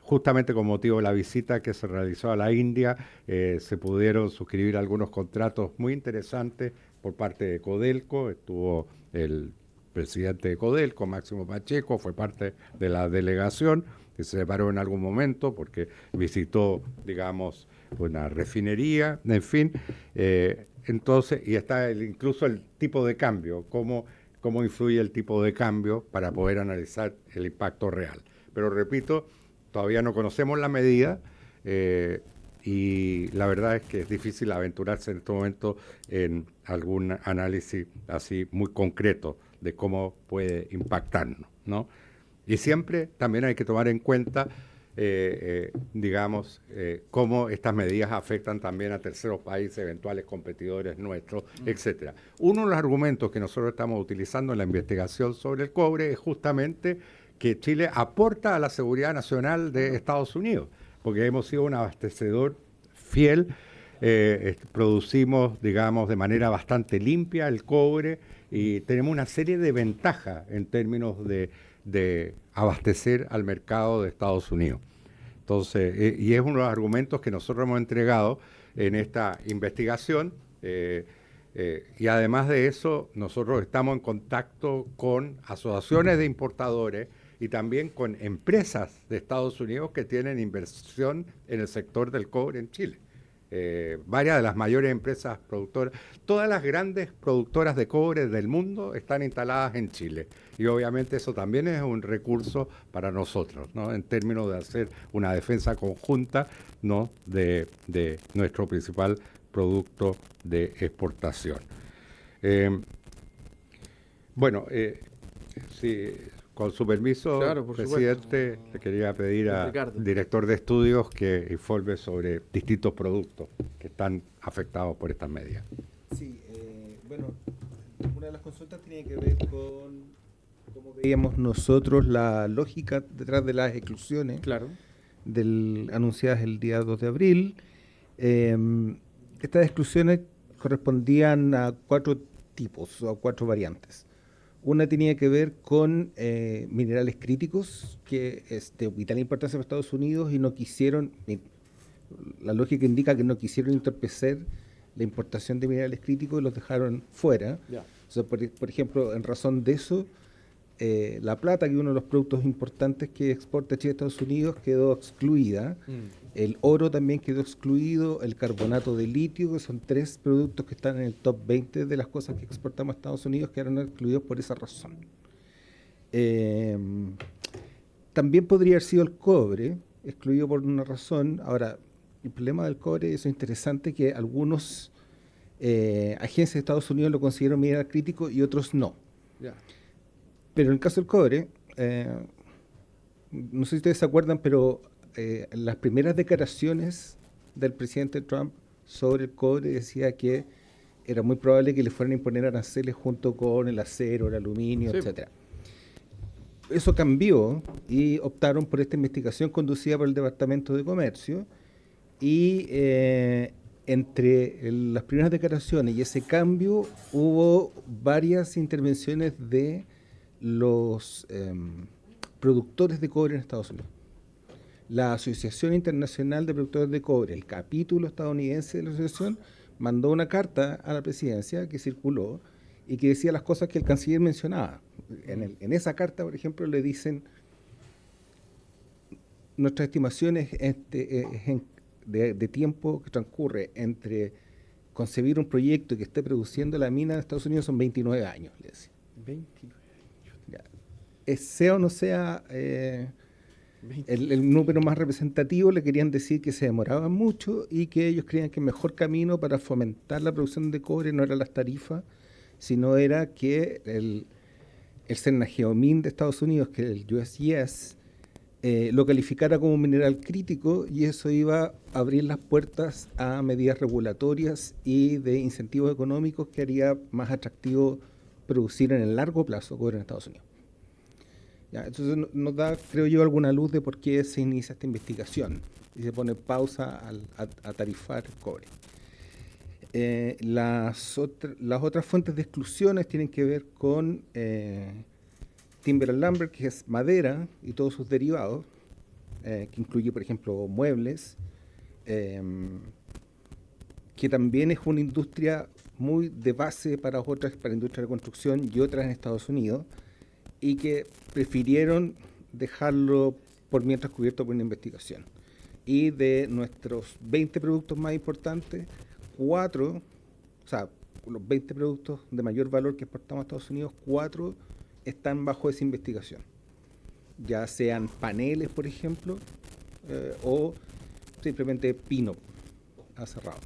justamente con motivo de la visita que se realizó a la India, se pudieron suscribir algunos contratos muy interesantes por parte de Codelco. Estuvo el presidente de Codelco, Máximo Pacheco, fue parte de la delegación, que se separó en algún momento porque visitó, digamos, una refinería, en fin. Entonces, y está incluso el tipo de cambio, cómo influye el tipo de cambio para poder analizar el impacto real. Pero repito, todavía no conocemos la medida y la verdad es que es difícil aventurarse en este momento en algún análisis así muy concreto de cómo puede impactarnos, ¿no? Y siempre también hay que tomar en cuenta, digamos, cómo estas medidas afectan también a terceros países, eventuales competidores nuestros, etcétera. Uno de los argumentos que nosotros estamos utilizando en la investigación sobre el cobre es justamente que Chile aporta a la seguridad nacional de Estados Unidos, porque hemos sido un abastecedor fiel, producimos, digamos, de manera bastante limpia el cobre y tenemos una serie de ventajas en términos de abastecer al mercado de Estados Unidos. Entonces, y es uno de los argumentos que nosotros hemos entregado en esta investigación, y además de eso, nosotros estamos en contacto con asociaciones de importadores y también con empresas de Estados Unidos que tienen inversión en el sector del cobre en Chile. Varias de las mayores empresas productoras, todas las grandes productoras de cobre del mundo están instaladas en Chile. Y obviamente eso también es un recurso para nosotros, ¿no? En términos de hacer una defensa conjunta, ¿no?, de nuestro principal producto de exportación. Sí, con su permiso, claro, presidente, le quería pedir al director de estudios que informe sobre distintos productos que están afectados por estas medidas. Sí, una de las consultas tiene que ver con cómo veíamos nosotros la lógica detrás de las exclusiones anunciadas el día 2 de abril. Estas exclusiones correspondían a 4 tipos o 4 variantes. Una tenía que ver con minerales críticos, que es de vital importancia para Estados Unidos y no quisieron, la lógica indica que no quisieron entorpecer la importación de minerales críticos y los dejaron fuera. O sea, por ejemplo, en razón de eso, la plata, que es uno de los productos importantes que exporta Chile a Estados Unidos, quedó excluida. El oro también quedó excluido, el carbonato de litio, que son 3 productos que están en el top 20 de las cosas que exportamos a Estados Unidos, quedaron excluidos por esa razón. También podría haber sido el cobre, excluido por una razón. Ahora, el problema del cobre, eso es interesante, que algunos agencias de Estados Unidos lo consideran mineral crítico y otros no. Pero en el caso del cobre, no sé si ustedes se acuerdan, pero las primeras declaraciones del presidente Trump sobre el cobre decía que era muy probable que le fueran a imponer aranceles junto con el acero, el aluminio, etcétera. Eso cambió y optaron por esta investigación conducida por el Departamento de Comercio y entre las primeras declaraciones y ese cambio hubo varias intervenciones de los productores de cobre en Estados Unidos. La Asociación Internacional de Productores de Cobre, el capítulo estadounidense de la asociación, mandó una carta a la presidencia que circuló y que decía las cosas que el canciller mencionaba. En esa carta, por ejemplo, le dicen: nuestras estimaciones de tiempo que transcurre entre concebir un proyecto que esté produciendo la mina en Estados Unidos son 29 años, le decía. 29 años. Ya. Sea o no sea el número más representativo, le querían decir que se demoraba mucho y que ellos creían que el mejor camino para fomentar la producción de cobre no eran las tarifas, sino era que el Cernageomin de Estados Unidos, que el USGS, lo calificara como un mineral crítico, y eso iba a abrir las puertas a medidas regulatorias y de incentivos económicos que haría más atractivo producir en el largo plazo cobre en Estados Unidos. Ya, entonces nos da, creo yo, alguna luz de por qué se inicia esta investigación y se pone pausa a tarifar el cobre. Las otras fuentes de exclusiones tienen que ver con timber and lumber, que es madera y todos sus derivados, que incluye, por ejemplo, muebles, que también es una industria muy de base para industria de construcción y otras en Estados Unidos, y que prefirieron dejarlo por mientras cubierto por una investigación. Y de nuestros 20 productos más importantes, 4, o sea, los 20 productos de mayor valor que exportamos a Estados Unidos, 4 están bajo esa investigación. Ya sean paneles, por ejemplo, o simplemente pino aserrado.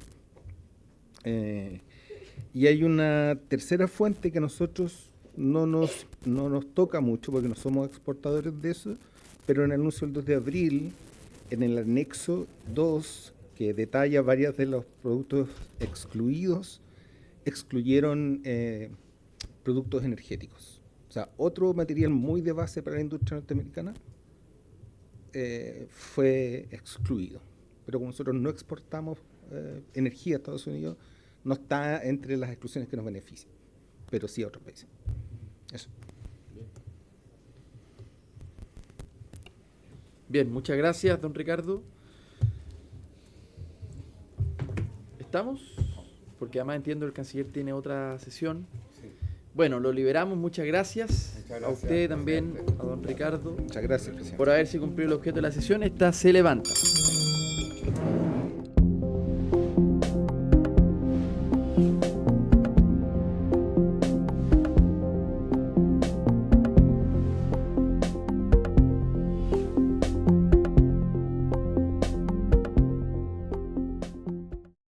Y hay una tercera fuente que a nosotros no nos toca mucho porque no somos exportadores de eso, pero en el anuncio del 2 de abril, en el anexo 2, que detalla varios de los productos excluidos, excluyeron productos energéticos. O sea, otro material muy de base para la industria norteamericana fue excluido. Pero como nosotros no exportamos energía a Estados Unidos, no está entre las exclusiones que nos benefician, pero sí a otros países. Eso. Bien, muchas gracias, don Ricardo. ¿Estamos? Porque además entiendo que el canciller tiene otra sesión. Sí. Bueno, lo liberamos. Muchas gracias. Muchas gracias, a usted también, presidente. a don Ricardo. Muchas gracias, presidente. Por haberse cumplido el objeto de la sesión. Esta se levanta.